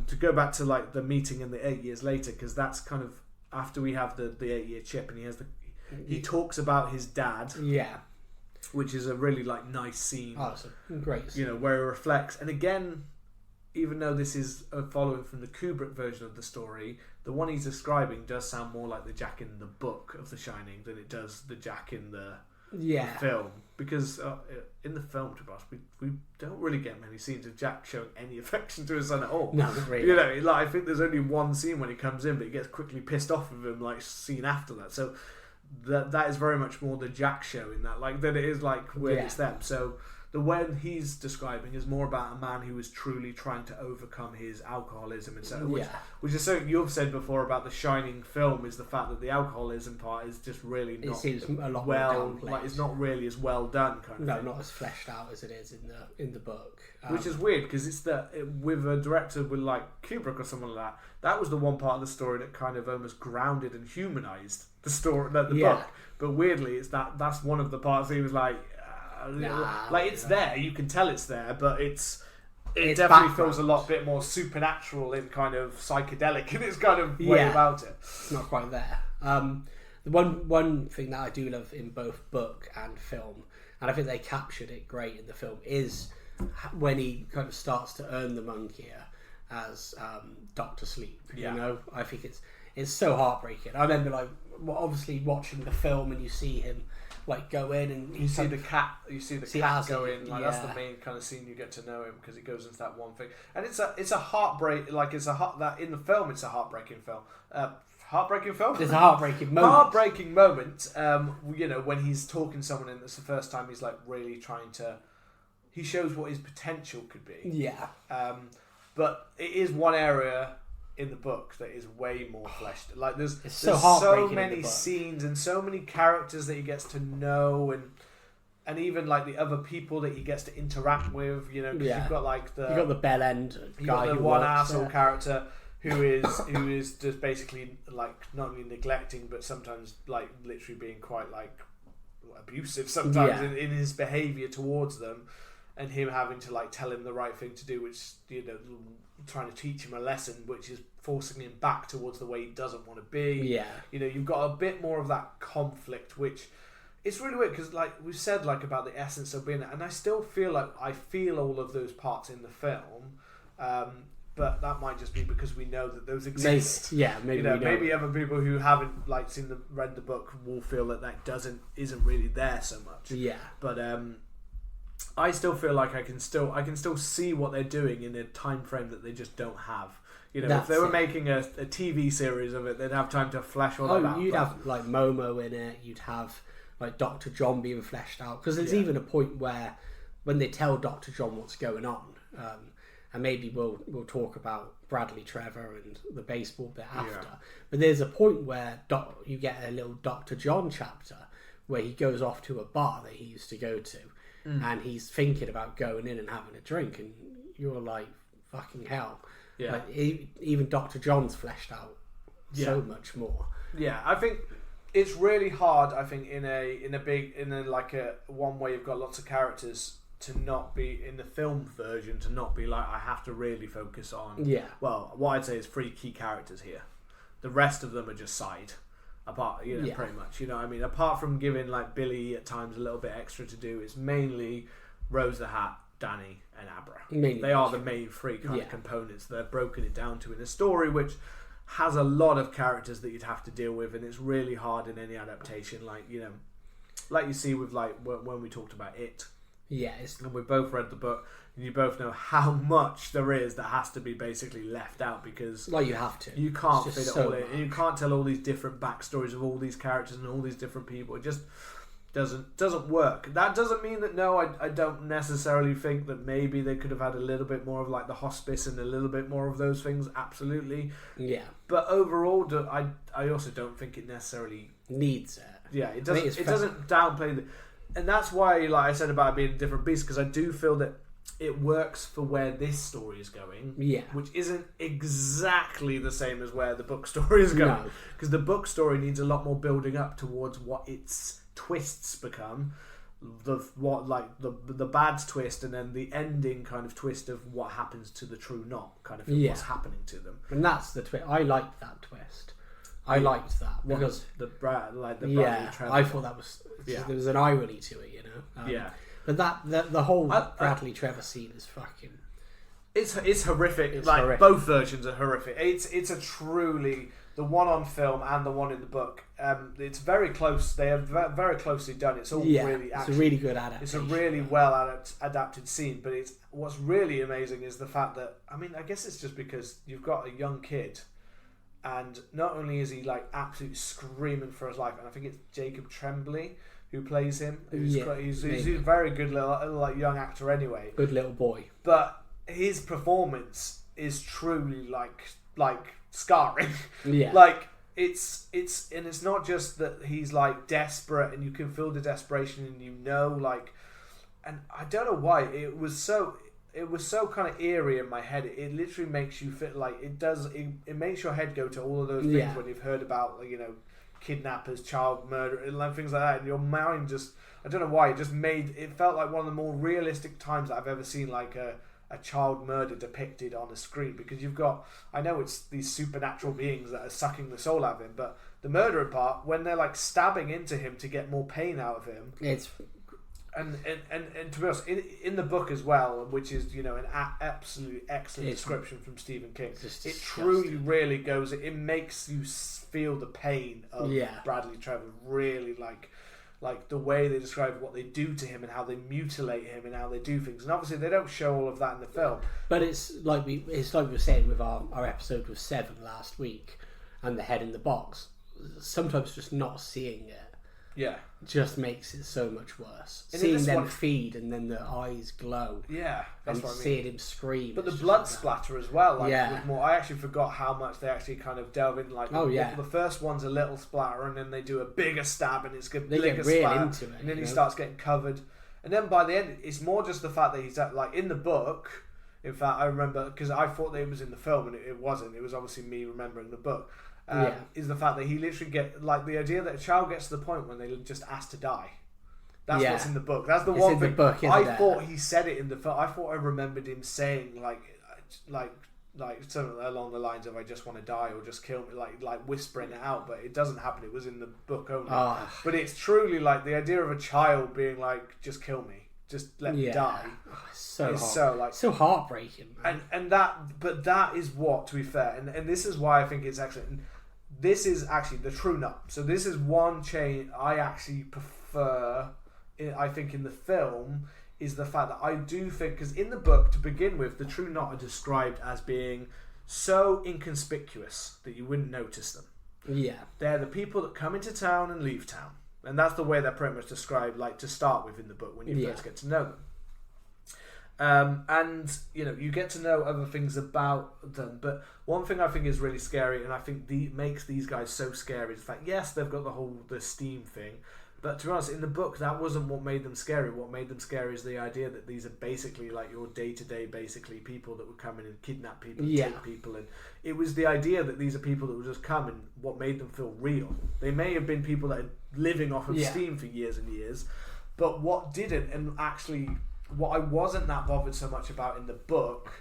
A: to go back to like the meeting and the 8 years later, because that's kind of after we have the 8-year chip, and he talks about his dad.
B: Yeah.
A: Which is a really like nice scene.
B: Oh, it's a great scene.
A: You know, where he reflects, and again, even though this is following from the Kubrick version of the story, the one he's describing does sound more like the Jack in the book of The Shining than it does the Jack in the film. Because in the film, to us, we don't really get many scenes of Jack showing any affection to his son at all.
B: No, not really.
A: You know, like I think there's only one scene when he comes in, but he gets quickly pissed off with him, like scene after that. So that is very much more the Jack show in that, like than it is like when it's them. So the when he's describing is more about a man who is truly trying to overcome his alcoholism and so which is something you've said before about the Shining film, is the fact that the alcoholism part is just really not,
B: it seems a lot
A: well
B: more
A: like it's not really as well done kind of thing.
B: not as fleshed out as it is in the book,
A: which is weird because it's with a director with like Kubrick or someone like that was the one part of the story that kind of almost grounded and humanized the story, the book. But weirdly, it's that's one of the parts he was like. Like it's there, you can tell it's there, but it definitely feels a lot bit more supernatural and kind of psychedelic in its kind of way about it.
B: It's not quite there. The one thing that I do love in both book and film, and I think they captured it great in the film, is when he kind of starts to earn the monkey as Dr. Sleep. You know, I think it's so heartbreaking. I remember like obviously watching the film and you see him like go in and
A: you see the cat go in, like that's the main kind of scene you get to know him, because he goes into that one thing, and it's a heartbreak, like that in the film it's a heartbreaking film. There's a heartbreaking moment. You know, when he's talking to someone and it's the first time he's like really trying to, he shows what his potential could be. But it is one area in the book that is way more fleshed. Like there's so many scenes and so many characters that he gets to know, and even like the other people that he gets to interact with. You know, because you've got like you've
B: got the bell end guy,
A: the one asshole character who is just basically like not only neglecting but sometimes like literally being quite like abusive sometimes in his behaviour towards them, and him having to like tell him the right thing to do, which, you know, trying to teach him a lesson, which is forcing him back towards the way he doesn't want to be. You know, you've got a bit more of that conflict, which it's really weird because like we've said like about the essence of being, and I still feel like I feel all of those parts in the film, but that might just be because we know that those exist.
B: Maybe, you know,
A: maybe other people who haven't like read the book will feel that isn't really there so much. But I still feel like I can still see what they're doing in a time frame that they just don't have. You know, if they were making a TV series of it, they'd have time to flesh all that out.
B: You'd have like Momo in it. You'd have like Dr. John being fleshed out, because there's even a point where when they tell Dr. John what's going on, and maybe we'll talk about Bradley Trevor and the baseball bit after. But there's a point where you get a little Dr. John chapter where he goes off to a bar that he used to go to. And he's thinking about going in and having a drink, and you're like, fucking hell. Like, even Dr. John's fleshed out so much more.
A: I think it's really hard, I think, in a one where you've got lots of characters, to not be in the film version, to not be like, I have to really focus on well, what I'd say is 3 key characters here. The rest of them are just side. Apart, you know, pretty much, you know what I mean? Apart from giving like Billy at times a little bit extra to do, it's mainly Rose the Hat, Danny and Abra. They are the main 3 kind of components. They're broken it down to in a story which has a lot of characters that you'd have to deal with, and it's really hard in any adaptation, like, you know, like you see with like when we talked about It. And we both read the book, and you both know how much there is that has to be basically left out, because
B: you have to.
A: You can't fit it all in, and you can't tell all these different backstories of all these characters and all these different people. It just doesn't work. That doesn't mean that I don't necessarily think that maybe they could have had a little bit more of like the hospice and a little bit more of those things. Absolutely. But overall, I also don't think it necessarily
B: needs it.
A: It doesn't. It doesn't downplay the. And that's why, like I said about it being a different beast, because I do feel that it works for where this story is going, which isn't exactly the same as where the book story is going, because the book story needs a lot more building up towards what its twists become, the bad twist, and then the ending kind of twist of what happens to the true knot, kind of what's happening to them.
B: And that's the twist. I liked that twist. I liked that because
A: the Bradley Trevor.
B: I thought that was there was an irony to it, you know. But the whole Bradley Trevor scene is fucking.
A: It's horrific.
B: It's
A: like
B: horrific.
A: Both versions are horrific. It's a truly, the one on film and the one in the book. It's very close. They are very closely done. It's all really.
B: It's a really good adaptation.
A: It's a really well adapted scene. But what's really amazing is the fact that, I mean, I guess it's just because you've got a young kid. And not only is he like absolutely screaming for his life, and I think it's Jacob Tremblay who plays him. He's a very good little like young actor anyway.
B: Good little boy.
A: But his performance is truly like scarring.
B: Yeah.
A: Like it's not just that he's like desperate, and you can feel the desperation, and you know, like, and I don't know why it was so kind of eerie in my head. It literally makes you feel like it does. It makes your head go to all of those things when you've heard about, like, you know, kidnappers, child murder, and things like that. And your mind just, I don't know why, it felt like one of the more realistic times that I've ever seen like a child murder depicted on a screen. Because you've got, I know it's these supernatural beings that are sucking the soul out of him, but the murderer part, when they're like stabbing into him to get more pain out of him,
B: it's.
A: And to be honest, in the book as well, which is, you know, an absolutely excellent description from Stephen King, it truly really goes. It makes you feel the pain of Bradley Trevor. Really, like the way they describe what they do to him and how they mutilate him and how they do things. And obviously, they don't show all of that in the film.
B: But it's like we were saying with our episode with Seven last week, and the head in the box. Sometimes just not seeing it.
A: Yeah.
B: Just makes it so much worse. And seeing them feed and then the eyes glow.
A: Yeah, that's what I mean.
B: Seeing him scream.
A: But the blood splatter as well. Like, with more, I actually forgot how much they actually kind of delve in. Like, the first one's a little splatter, and then they do a bigger stab, and it's a bigger splatter. Into it, and then he starts getting covered. And then by the end, it's more just the fact that he's like in the book. In fact, I remember, because I thought that it was in the film, and it wasn't. It was obviously me remembering the book. Is the fact that he literally like the idea that a child gets to the point when they just ask to die. That's what's in the book. That's the one thing. I thought he said it in the film. I thought I remembered him saying like something along the lines of "I just want to die" or "just kill me," like whispering it out. But it doesn't happen. It was in the book only. But it's truly like the idea of a child being like, "Just kill me. Just let me die."
B: So heartbreaking, man.
A: And that is what, to be fair, and this is why I think it's excellent. This is actually the true knot. So this is one chain I actually prefer. I think in the film is the fact that I do think, because in the book to begin with, the true knot are described as being so inconspicuous that you wouldn't notice them.
B: Yeah,
A: they're the people that come into town and leave town, and that's the way they're pretty much described. Like to start with in the book when you first get to know them. And you know, you get to know other things about them, but one thing I think is really scary, and I think makes these guys so scary, is the fact, yes, they've got the steam thing, but to be honest, in the book, that wasn't what made them scary. What made them scary is the idea that these are basically like your day-to-day, basically people that would come in and kidnap people and take people, and it was the idea that these are people that would just come, and what made them feel real. They may have been people that are living off of steam for years and years, but what didn't, and actually what I wasn't that bothered so much about in the book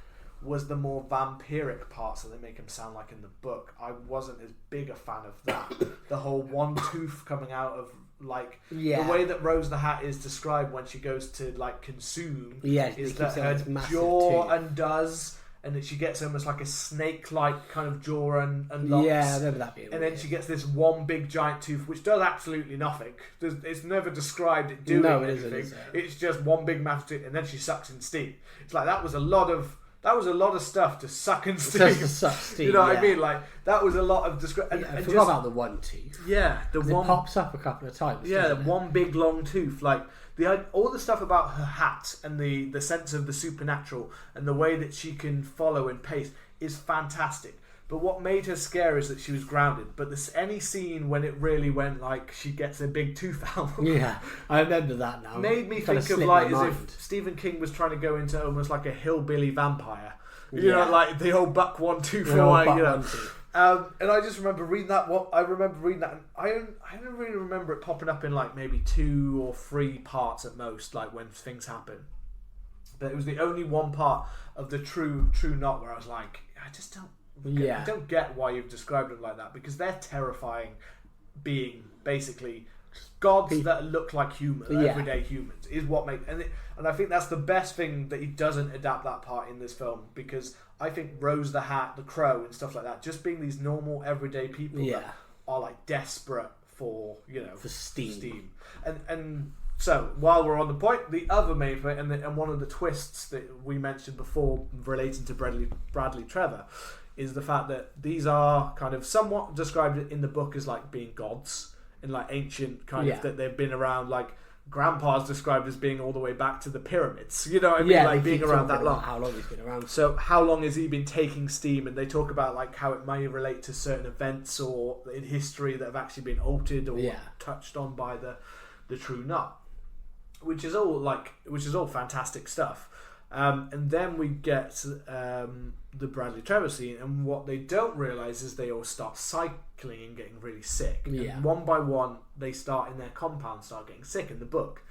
A: was the more vampiric parts that they make him sound like in the book. I wasn't as big a fan of that. The whole one tooth coming out of, like, the way that Rose the Hat is described when she goes to, like, consume is that her jaw undoes, and that she gets almost like a snake-like kind of jaw unlocks.
B: Yeah, I remember that being
A: and then she gets this one big giant tooth, which does absolutely nothing. It's never described it doing anything. It's just one big massive tooth, and then she sucks in steam. It's like that was a lot of stuff to suck in steam.
B: Just to suck steam.
A: You know what I mean? Like that was a lot of description.
B: I forgot about the one tooth.
A: Yeah, the one
B: it pops up a couple of times.
A: Yeah, one big long tooth. Like all the stuff about her hat and the sense of the supernatural and the way that she can follow and pace is fantastic. But what made her scary is that she was grounded. But any scene when it really went like she gets a big tooth out.
B: Yeah, I remember that now.
A: Made me think of like as if Stephen King was trying to go into almost like a hillbilly vampire. You know, like the old buck 1 tooth away. You know. And I just remember reading that. And I don't really remember it popping up in like maybe 2 or 3 parts at most, like when things happen. But it was the only one part of the true knot where I was like, I just don't. I don't get why you've described them like that, because they're terrifying being basically gods that look like humans, everyday humans, is what makes and I think that's the best thing that he doesn't adapt that part in this film, because I think Rose the Hat, the Crow, and stuff like that, just being these normal everyday people that are like desperate for for steam. And so while we're on the point, the other main point and one of the twists that we mentioned before relating to Bradley Trevor is the fact that these are kind of somewhat described in the book as like being gods and like ancient kind of that they've been around. Like Grandpa's described as being all the way back to the pyramids. You know what I mean? Like being around that long.
B: How long he's been around?
A: So how long has he been taking steam? And they talk about like how it may relate to certain events or in history that have actually been altered or touched on by the true knot, which is all fantastic stuff. And then we get the Bradley Trevor scene, and what they don't realise is they all start cycling and getting really sick. And one by one, they start in their compound, start getting sick in the book.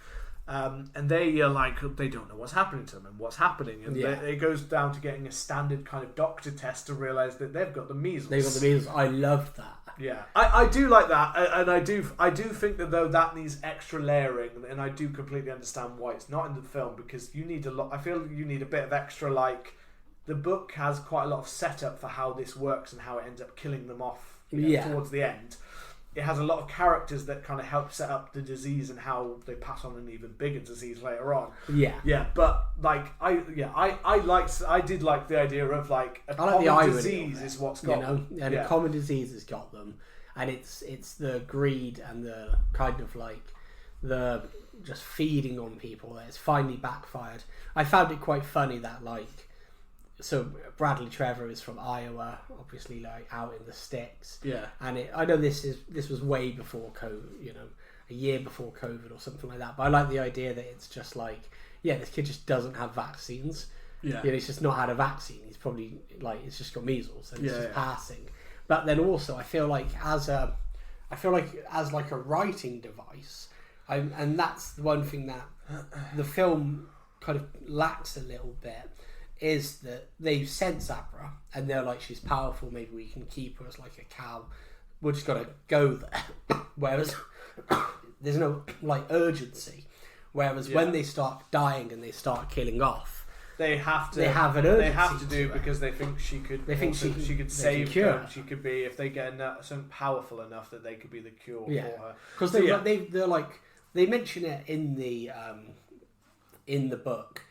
A: And they are like, they don't know what's happening to them and what's happening. And it goes down to getting a standard kind of doctor test to realise that they've got the measles.
B: I love that.
A: Yeah, I do like that, and I do think that though that needs extra layering, and I do completely understand why it's not in the film, because you need a lot. I feel you need a bit of extra. Like the book has quite a lot of setup for how this works and how it ends up killing them off towards the end. It has a lot of characters that kind of help set up the disease and how they pass on an even bigger disease later on. Yeah, but like I did like the idea of like a common disease is what's got them.
B: And a common disease has got them, and it's the greed and the kind of like the just feeding on people that it's finally backfired. I found it quite funny that like. So Bradley Trevor is from Iowa, obviously like out in the sticks.
A: Yeah.
B: And I know this was way before COVID, a year before COVID or something like that. But I like the idea that it's just like, this kid just doesn't have vaccines.
A: Yeah.
B: He's just not had a vaccine. He's probably like he's just got measles and it's just passing. But then also I feel like as like a writing device, and that's the one thing that the film kind of lacks a little bit. Is that they sense Abra and they're like, she's powerful, maybe we can keep her as like a cow, we're just gotta go there. Whereas there's no like urgency, whereas when they start dying and they start killing off,
A: they have to
B: have an urgency.
A: They have to do because they think she could she could save them. She could be, if they get something powerful enough, that they could be the cure for her.
B: Because they're like they mention it in the book.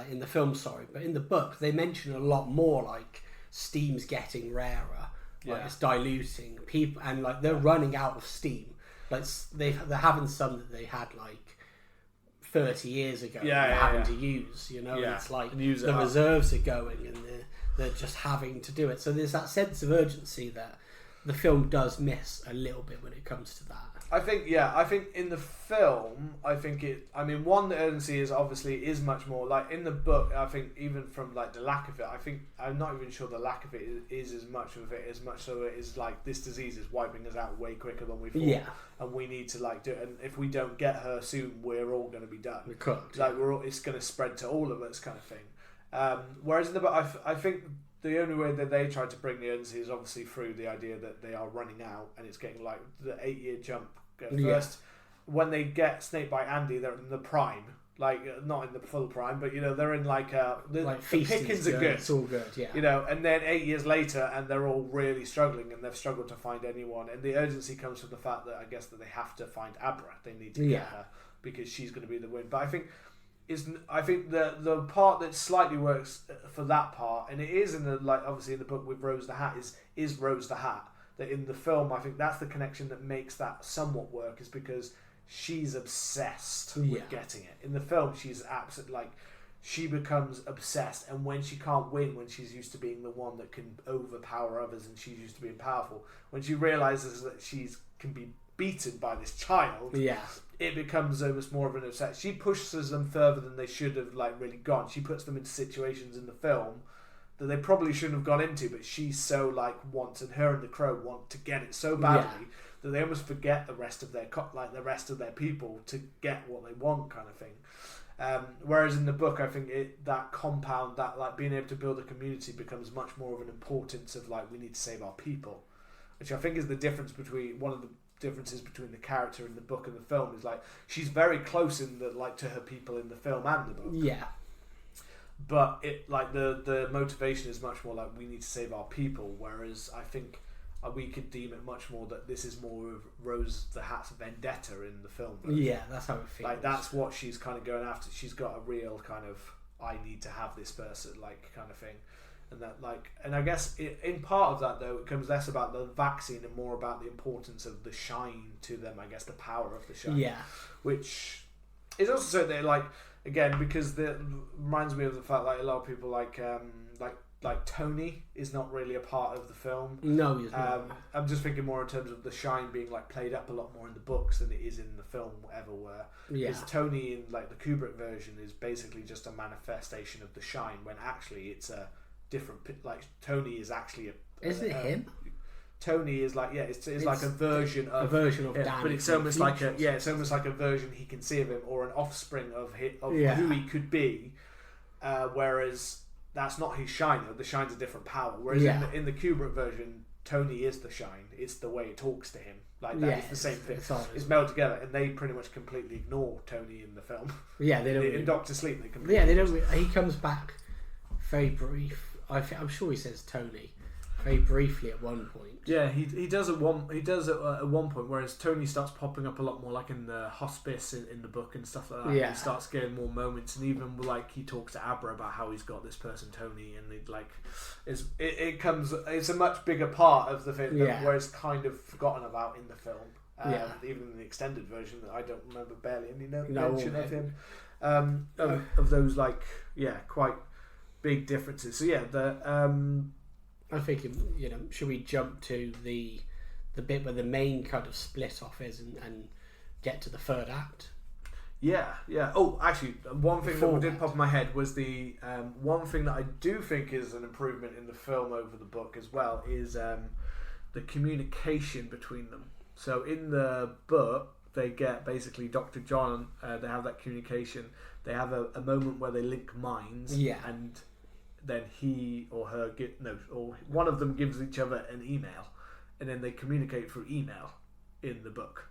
B: In the film, but in the book they mention a lot more like steam's getting rarer, like it's diluting people, and like they're running out of steam. Like they're having some that they had like 30 years ago, having to use. It's like the reserves are going, and they're just having to do it. So there's that sense of urgency that the film does miss a little bit when it comes to that.
A: I think in the film, one, the urgency is much more like in the book. I think even from like the lack of it, I'm not even sure the lack of it is as much of it, as much so it is like this disease is wiping us out way quicker than we thought, and we need to like do it. And if we don't get her soon, we're all going to be done.
B: We're cooked.
A: Like it's going to spread to all of us, kind of thing. Whereas in the book, I think the only way that they try to bring the urgency is obviously through the idea that they are running out, and it's getting like the 8-year jump. First, when they get snaked by Andy, they're in the prime, like not in the full prime, but they're in like the pickings are good.
B: It's all good, yeah.
A: And then 8 years later, and they're all really struggling, and they've struggled to find anyone. And the urgency comes from the fact that I guess that they have to find Abra. They need to get her because she's going to be the win. But I think the part that slightly works for that part, and it is in the obviously in the book with Rose the Hat is Rose the Hat. That in the film, I think that's the connection that makes that somewhat work, is because she's obsessed with getting it. In the film, she's absolutely she becomes obsessed, and when she can't win, when she's used to being the one that can overpower others and she's used to being powerful, when she realizes that she's can be beaten by this child, it becomes almost more of an obsession. She pushes them further than they should have like really gone. She puts them into situations in the film that they probably shouldn't have gone into, but she's so like wants, and her and the Crow want to get it so badly that they almost forget the rest of their people to get what they want, kind of thing. Whereas in the book, I think that compound, that like being able to build a community, becomes much more of an importance of like we need to save our people, which I think is the difference between one of the differences between the character in the book and the film. Is like she's very close in the like to her people in the film and the book. Yeah. But it like the motivation is much more like we need to save our people, whereas I think we could deem it much more that this is more of Rose the Hat's vendetta in the film.
B: Yeah, that's how it feels.
A: Like that's what she's kind of going after. She's got a real kind of I need to have this person like kind of thing, and that like, and I guess in part of that though it comes less about the vaccine and more about the importance of the shine to them. I guess the power of the shine. Yeah, which is also so that like again because it reminds me of the fact like a lot of people like Tony is not really a part of the film. No, he's not. I'm just thinking more in terms of the shine being like played up a lot more in the books than it is in the film ever were. Because Tony in like the Kubrick version is basically just a manifestation of the shine, when actually it's a different. Like Tony is actually
B: Isn't it him?
A: Tony is like it's like a version of
B: Danny,
A: but it's almost like it's almost like a version he can see of him, or an offspring of who he could be. Whereas that's not his shine. The shine's a different power. Whereas in the Kubrick version, Tony is the shine. It's the way it talks to him. Like that is the same thing. It's melded together, and they pretty much completely ignore Tony in the film. Yeah, they don't. In Doctor Sleep, they completely.
B: Yeah, they don't. He comes back very brief. I'm sure he says Tony very briefly at one point.
A: Yeah, he does at one point. Whereas Tony starts popping up a lot more, like in the hospice in the book and stuff like that. Yeah, he starts getting more moments, and even like he talks to Abra about how he's got this person Tony, and it's a much bigger part of the film, where it's kind of forgotten about in the film. Even in the extended version, I don't remember barely any mention of him. Of those quite big differences. So
B: I'm thinking, should we jump to the bit where the main kind of split off is and get to the third act?
A: Yeah. Oh, actually, one thing that did pop in my head was the one thing that I do think is an improvement in the film over the book as well is the communication between them. So in the book, they get basically Dr. John, they have that communication. They have a moment where they link minds. And then he or her or one of them gives each other an email, and then they communicate through email in the book.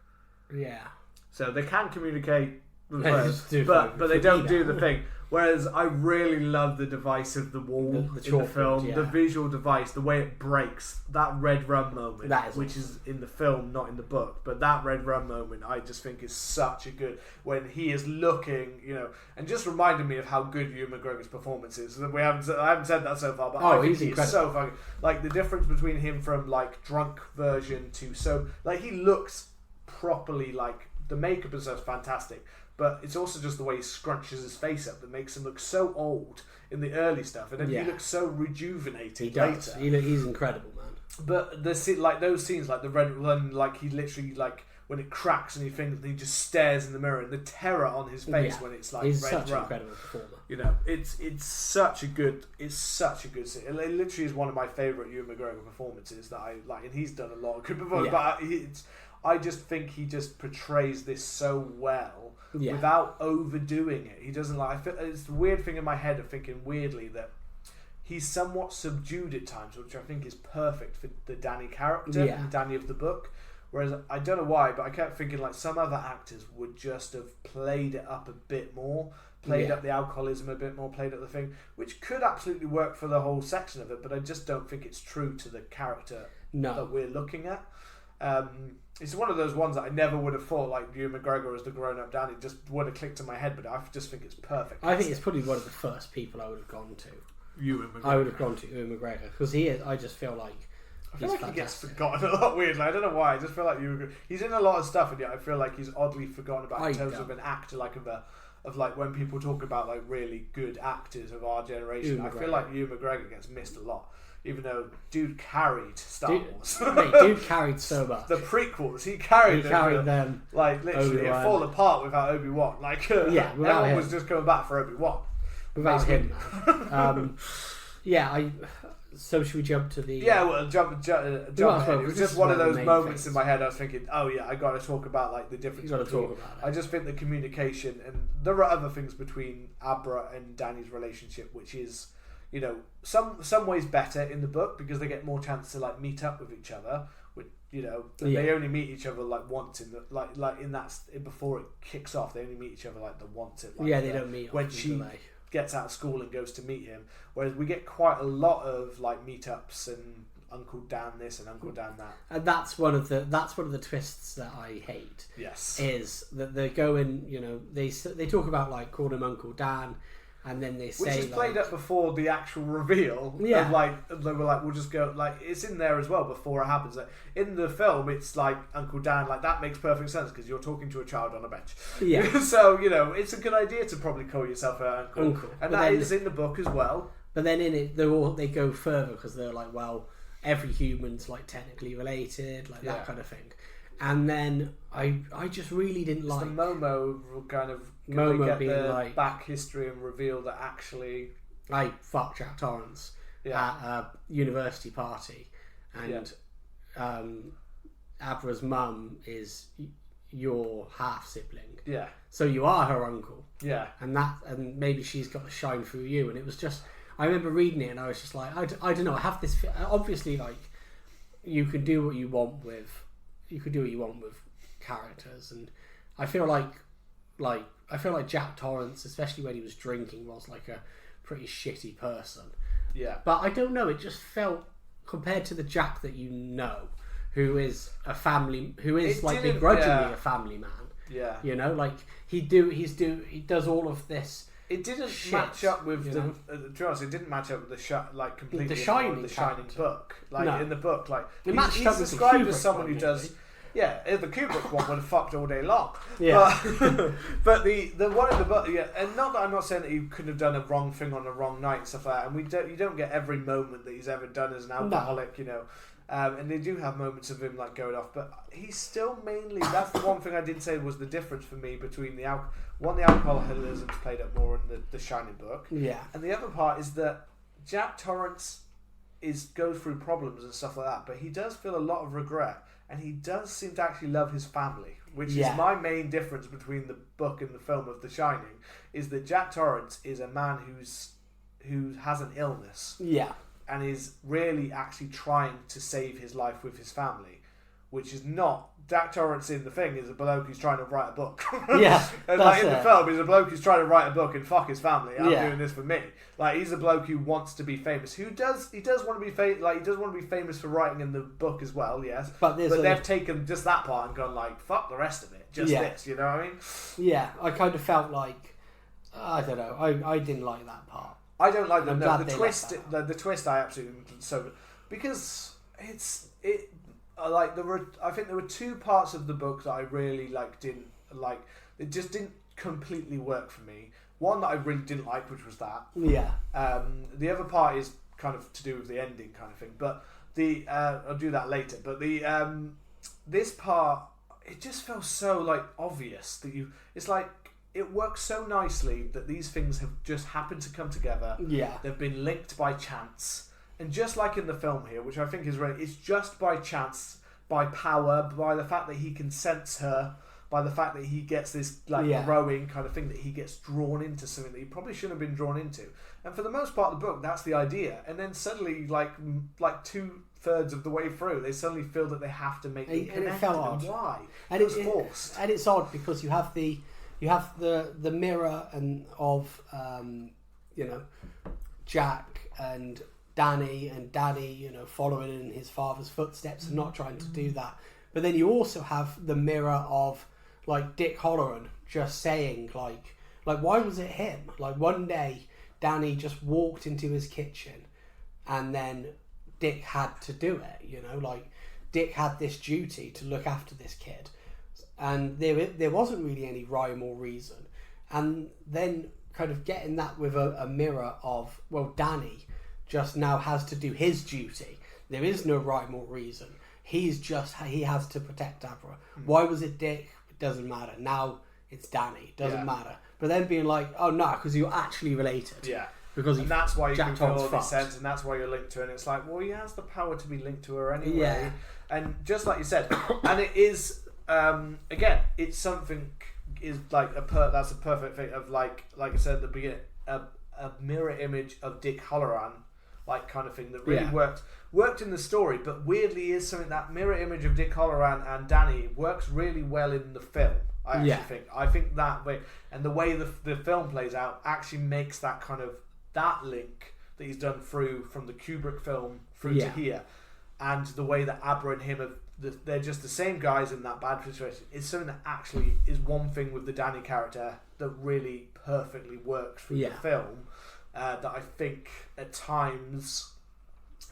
A: Yeah. So they can communicate with words, but they don't do the thing. Whereas I really love the device of the wall in the film, the visual device, the way it breaks, that red rum moment, which is in the film, not in the book, but that red rum moment I just think is such a good, when he is looking, and just reminded me of how good Ewan McGregor's performance is. I haven't said that so far, but I think he's so fucking, like the difference between him from like drunk version to he looks properly, like the makeup is just fantastic. But it's also just the way he scrunches his face up that makes him look so old in the early stuff, and then he looks so rejuvenated later.
B: He's incredible, man.
A: But those scenes, like the red one, like he literally when it cracks and he just stares in the mirror, and the terror on his face when it's like
B: he's
A: red
B: such
A: rum.
B: An incredible performer.
A: It's such a good scene. It literally is one of my favourite Ewan McGregor performances that I like, and he's done a lot of good performances. But I just think he just portrays this so well. Without overdoing it. He doesn't it's the weird thing in my head of thinking weirdly that he's somewhat subdued at times, which I think is perfect for the Danny character and Danny of the book. Whereas I don't know why, but I kept thinking like some other actors would just have played it up a bit more, played up the alcoholism a bit more, played up the thing, which could absolutely work for the whole section of it, but I just don't think it's true to the character that we're looking at. It's one of those ones that I never would have thought like Ewan McGregor as the grown-up Danny just would have clicked in my head, but I just think it's perfect.
B: I think it's probably one of the first people I would have gone to.
A: Ewan McGregor.
B: I would have gone to Ewan McGregor because he is. I just feel like
A: he gets forgotten a lot weirdly. I don't know why. I just feel like he's in a lot of stuff, and yet I feel like he's oddly forgotten about in terms of an actor, like of of like when people talk about like really good actors of our generation, I feel like Ewan McGregor gets missed a lot. Even though dude carried Star Wars.
B: Dude carried so much.
A: The prequels, he carried
B: them.
A: Like literally,
B: Obi-Wan.
A: It fall apart without Obi-Wan. Like everyone was just coming back for Obi-Wan.
B: Without him. So should we jump to the...
A: Yeah, well, jump ahead. It was just one of those moments in my head. I was thinking, oh yeah, I got to talk about like the difference.
B: You got to talk about it.
A: I just think the communication, and there are other things between Abra and Danny's relationship, which is, you know, some ways better in the book because they get more chance to like meet up with each other. With they only meet each other like once in the like in that before it kicks off. They only meet each other like the once.
B: They don't meet
A: when she gets out of school and goes to meet him. Whereas we get quite a lot of like meetups and Uncle Dan this and Uncle Dan that.
B: And that's one of the twists that I hate.
A: Yes,
B: is that they go in. They talk about like calling him Uncle Dan. And then they say,
A: which is played up before the actual reveal.
B: Yeah,
A: of like they were like, we'll just go. Like it's in there as well before it happens. Like, in the film, it's like Uncle Dan. Like that makes perfect sense because you're talking to a child on a bench.
B: Yeah.
A: So it's a good idea to probably call yourself an uncle. And that is in the book as well.
B: But then in it, they go further because they're like, well, every human's like technically related, like that kind of thing. And then I just really didn't like
A: the Momo kind of
B: Momo being
A: the
B: like
A: back history and reveal that actually
B: I fucked Jack Torrance at a university party, and Abra's mum is your half sibling.
A: Yeah.
B: So you are her uncle.
A: Yeah.
B: And maybe she's got the shine through you, and it was just I remember reading it and I was just like I don't know. I have this obviously like you can do what you want with. You could do what you want with characters, and I feel like Jack Torrance, especially when he was drinking, was like a pretty shitty person.
A: Yeah.
B: But I don't know. It just felt compared to the Jack that you know, who is a family, who is like begrudgingly a family man.
A: Yeah.
B: Like he does all of this.
A: It didn't match up with to be honest, it didn't match up with completely
B: the Shining
A: book. Like in the book, like
B: it matched up with
A: described as someone who does. Yeah, the Kubrick one would have fucked all day long.
B: Yeah.
A: But the one in the book, and not that I'm not saying that he could have done a wrong thing on a wrong night and stuff like that. And you don't get every moment that he's ever done as an alcoholic, and they do have moments of him like going off, but he's still mainly. That's the one thing I did say was the difference for me between the alcoholism's played up more in the Shining book.
B: Yeah.
A: And the other part is that Jack Torrance goes through problems and stuff like that, but he does feel a lot of regret. And he does seem to actually love his family, which is my main difference between the book and the film of The Shining, is that Jack Torrance is a man who has an illness.
B: Yeah.
A: And is really actually trying to save his life with his family, which is not... Jack Torrance in the thing is a bloke who's trying to write a book.
B: Yeah.
A: And in the film, he's a bloke who's trying to write a book and fuck his family. I'm doing this for me. Like he's a bloke who wants to be famous. He does want to be famous for writing in the book as well. Yes, but they've taken just that part and gone like fuck the rest of it. Just this, you know what I mean?
B: Yeah, I kind of felt like I don't know. I didn't like that part.
A: I don't like the twist. The twist I absolutely because I think there were two parts of the book that I really didn't like. It just didn't completely work for me. One that I really didn't like, which was that.
B: Yeah.
A: The other part is kind of to do with the ending kind of thing, but I'll do that later. But this part, it just felt so obvious that it's like it works so nicely that these things have just happened to come together.
B: Yeah.
A: They've been linked by chance. And just like in the film here, which I think is really, it's just by chance, by power, by the fact that he can sense her, by the fact that he gets this growing kind of thing, that he gets drawn into something that he probably shouldn't have been drawn into. And for the most part of the book, that's the idea. And then suddenly, like 2/3 of the way through, they suddenly feel that they have to make it connect. And it felt odd. And why? And it was forced.
B: And it's odd because you have the mirror of Jack and Danny following in his father's footsteps and not trying to do that. But then you also have the mirror of Dick Halloran just saying why was it him? One day Danny just walked into his kitchen and then Dick had to do it, Dick had this duty to look after this kid, and there wasn't really any rhyme or reason. and then kind of getting that with a mirror of, well, Danny just now has to do his duty. There is no rhyme or reason. He has to protect Abra. Why was it Dick? It doesn't matter. Now it's Danny. It doesn't matter. But then being like, oh no, because you're actually related.
A: Yeah.
B: Because
A: and that's why you
B: Jack
A: can feel all
B: Todd's
A: this sense, and that's why you're linked to her. And it's like, well, he has the power to be linked to her anyway.
B: Yeah.
A: And just like you said, and it is again, it's something is like that's a perfect thing of like I said at the beginning, a mirror image of Dick Halloran, like kind of thing that really worked in the story, but weirdly is something that mirror image of Dick Halloran and Danny works really well in the film. I think that way, and the way the film plays out actually makes that kind of that link that he's done through from the Kubrick film through to here, and the way that Abra and him they're just the same guys in that bad situation is something that actually is one thing with the Danny character that really perfectly works through the film, that I think at times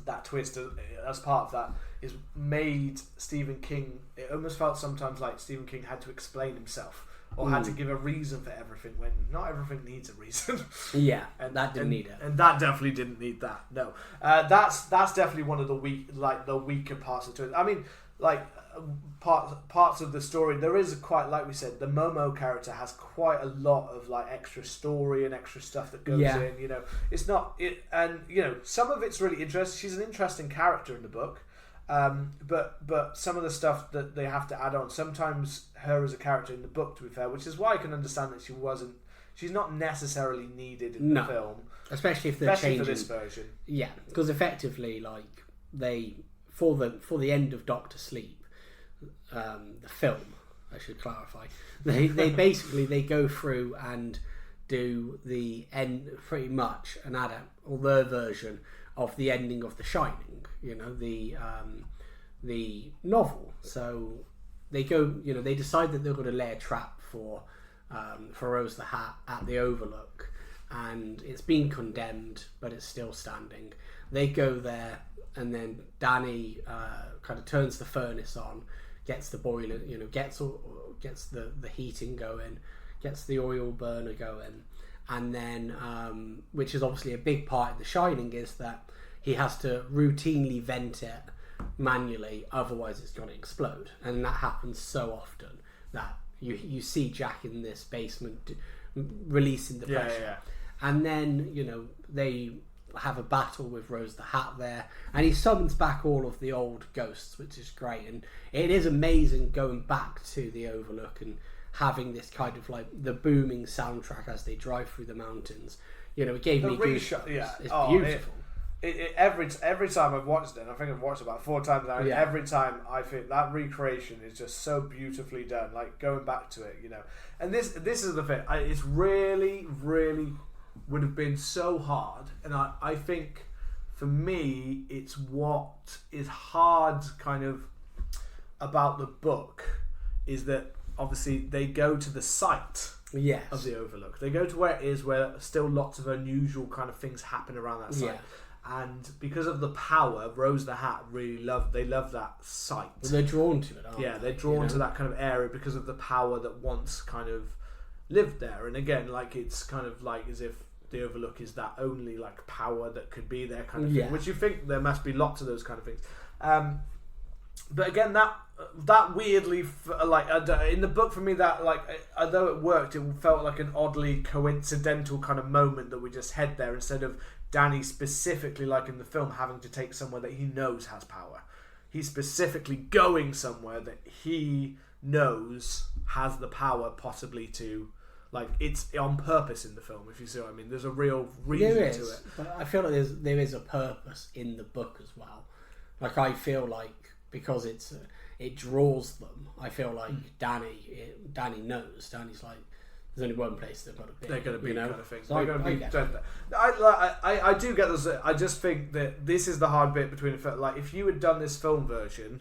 A: that twist as part of that is made Stephen King, it almost felt sometimes like Stephen King had to explain himself or had to give a reason for everything when not everything needs a reason.
B: And that didn't need it.
A: And that definitely didn't need that. No. That's definitely one of the weaker parts of it. I mean, like parts of the story, there is quite, like we said, the Momo character has quite a lot of like extra story and extra stuff that goes in, you know. It's not it, and you know, some of it's really interesting. She's an interesting character in the book. But some of the stuff that they have to add on, sometimes her as a character in the book, to be fair, which is why I can understand that she's not necessarily needed in the film,
B: especially if they're changing
A: for this version.
B: Yeah, because effectively, like they for the end of Doctor Sleep, the film, I should clarify, they basically they go through and do the end pretty much or their version of the ending of The Shining, you know, the novel. So they go, you know, they decide that they're going to lay a trap for Rose the Hat at the Overlook, and it's been condemned, but it's still standing. They go there, and then Danny kind of turns the furnace on, gets the boiler, you know, gets the heating going, gets the oil burner going. And then, which is obviously a big part of The Shining, is that he has to routinely vent it manually, otherwise it's going to explode. And that happens so often that you see Jack in this basement releasing the pressure.
A: Yeah.
B: And then, you know, they have a battle with Rose the Hat there, and he summons back all of the old ghosts, which is great. And it is amazing going back to the Overlook and having this kind of like the booming soundtrack as they drive through the mountains. You know, it gave me goosebumps. It's beautiful.
A: Every time I've watched it, and I think I've watched it about 4 times now, and every time I think that recreation is just so beautifully done, like going back to it, you know. And this is the thing, it's really, really would have been so hard, and I think for me it's what is hard kind of about the book is that obviously they go to the site of the Overlook. They go to where it is, where still lots of unusual kind of things happen around that site. And because of the power, Rose the Hat really love that site.
B: Well, they're drawn to it, aren't they?
A: Yeah, they're drawn to that kind of area because of the power that once kind of lived there. And again, like it's kind of like as if the Overlook is that only like power that could be there kind of thing, which you think there must be lots of those kind of things. But again, that weirdly, like in the book for me, that like although it worked, it felt like an oddly coincidental kind of moment that we just head there instead of Danny specifically, like in the film, having to take somewhere that he knows has power. He's specifically going somewhere that he knows has the power possibly to, like, it's on purpose in the film, if you see what I mean. There's a real reason to it.
B: But I feel like there is a purpose in the book as well. Like, I feel like because it draws them, I feel like Danny knows. Danny's like, there's only one place they've got to be.
A: They're going to be,
B: you know?
A: kind of thing.
B: So
A: they're going to be. I do get this. I just think that this is the hard bit between the like if you had done this film version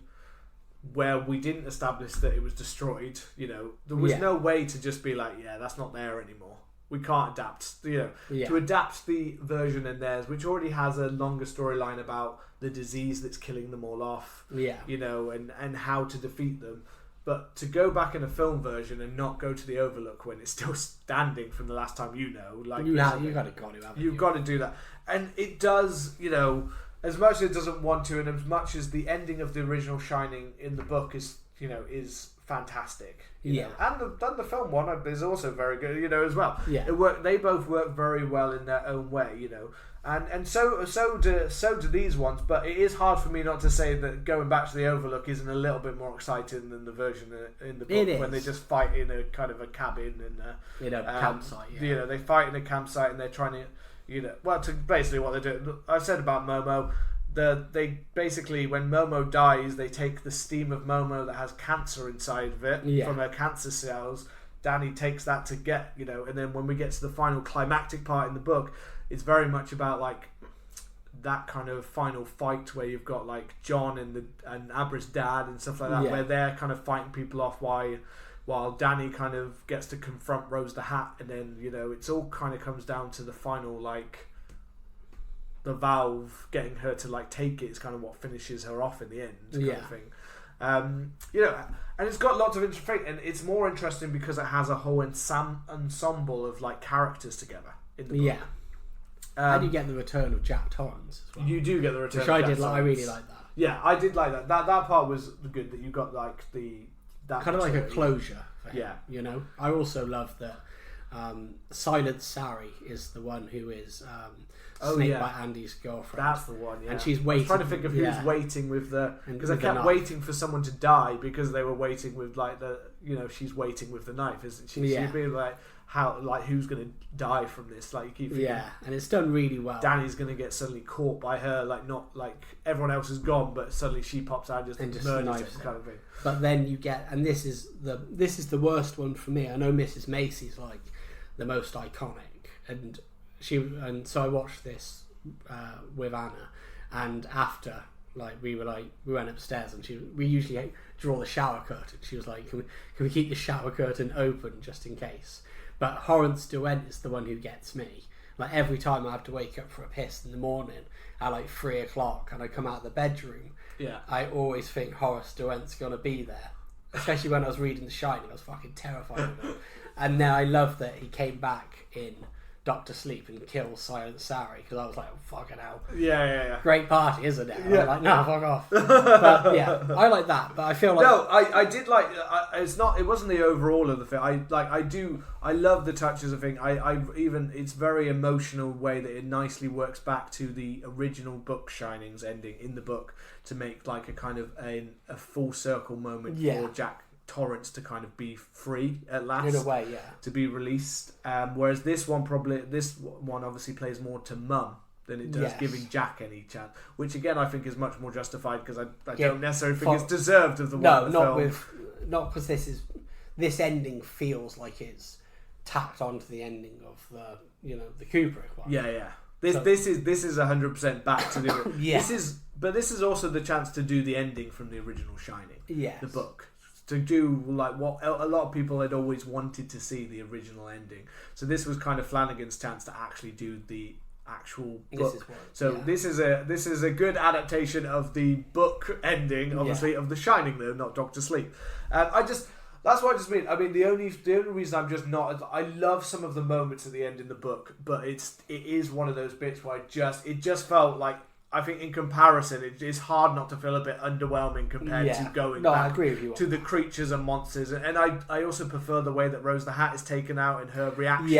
A: where we didn't establish that it was destroyed, you know, there was no way to just be like, that's not there anymore. We can't adapt, you know, to adapt the version in theirs, which already has a longer storyline about the disease that's killing them all off, you know, and how to defeat them. But to go back in a film version and not go to the Overlook when it's still standing from the last time like
B: you've
A: got to do that, and it does, as much as it doesn't want to, and as much as the ending of the original Shining in the book is fantastic, know. And the film one is also very good, as well.
B: Yeah,
A: they both work very well in their own way, and so do these ones. But it is hard for me not to say that going back to the Overlook isn't a little bit more exciting than the version in the book when they just fight in a kind of a cabin and
B: campsite.
A: They fight in a campsite and they're trying to, to basically what they do. I said about Momo. They basically, when Momo dies, they take the steam of Momo that has cancer inside of it from her cancer cells. Danny takes that to get, and then when we get to the final climactic part in the book, it's very much about like that kind of final fight where you've got like John and Abra's dad and stuff like that, where they're kind of fighting people off while Danny kind of gets to confront Rose the Hat, and then it's all kind of comes down to the final like. The valve getting her to like take it is kind of what finishes her off in the end, kind of thing. And it's got lots of interesting, and it's more interesting because it has a whole ensemble of like characters together in the book.
B: Yeah, and you get the return of Jack Torrance as well.
A: You do get the return,
B: which
A: of
B: I
A: Jack
B: did.
A: Torrance.
B: I really like that.
A: Yeah, I did like that. That part was good. That you got like that
B: kind of like a closure. For
A: him,
B: I also love that. Silent Sari is the one who is snaked by Andy's girlfriend.
A: That's the one,
B: and she's waiting.
A: I'm trying to think of who's waiting with because I kept waiting for someone to die because they were waiting with like she's waiting with the knife, isn't she?
B: Yeah.
A: She'd be like, who's going to die from this? Like you keep thinking,
B: and it's done really well.
A: Danny's going to get suddenly caught by her, like not like everyone else is gone, but suddenly she pops out and just murders him, kind of thing.
B: But then you get, and this is the worst one for me. I know Mrs. Macy's like the most iconic, and so I watched this with Anna, and after we went upstairs, and we usually draw the shower curtain. She was like, can we keep the shower curtain open just in case? But Horace Duent is the one who gets me. Like every time I have to wake up for a piss in the morning at like 3 o'clock, and I come out of the bedroom, I always think Horace Duent's gonna be there. Especially when I was reading The Shining, I was fucking terrified of him. And then I love that he came back in Doctor Sleep and kills Silent Sari, because I was like, oh, fucking hell.
A: Yeah.
B: Great party, isn't it? And I'm like, no, fuck off. But yeah, I like that. But I feel like
A: I did like. It wasn't the overall of the film. I love the touches of thing. It's very emotional way that it nicely works back to the original book Shining's ending in the book to make like a kind of a full circle moment for Jack Torrance to kind of be free at last,
B: in a way,
A: to be released. Whereas this one obviously plays more to Mum than it does giving Jack any chance. Which again, I think is much more justified because I don't necessarily think it's deserved of the one.
B: Not because this ending feels like it's tacked onto the ending of the Kubrick one.
A: Yeah. This is 100% back to the This is also the chance to do the ending from the original Shining. The book. To do like what a lot of people had always wanted to see, the original ending. So this was kind of Flanagan's chance to actually do the actual book. This is a good adaptation of the book ending, obviously, of The Shining, though, not Doctor Sleep. That's what I just mean. I mean, the only reason I'm just not. I love some of the moments at the end in the book, but it is one of those bits where it just felt like. I think in comparison, it's hard not to feel a bit underwhelming compared to going back
B: I agree with you
A: to the creatures and monsters. And I also prefer the way that Rose the Hat is taken out and her reactions.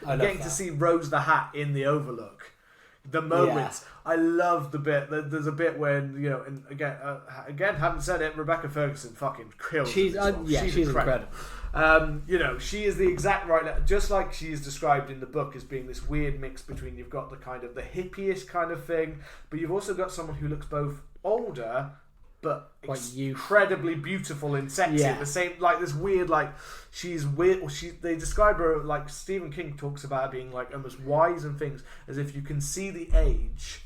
A: Getting to see Rose the Hat in the Overlook. The moments. I love the bit. There's a bit when, and again, haven't said it, Rebecca Ferguson fucking kills.
B: She's incredible.
A: She is the exact right, just like she is described in the book as being this weird mix between, you've got the kind of the hippie-ish kind of thing, but you've also got someone who looks both older but incredibly beautiful and sexy at the same, like this weird, like she's weird. They describe her like Stephen King talks about her being like almost wise and things, as if you can see the age,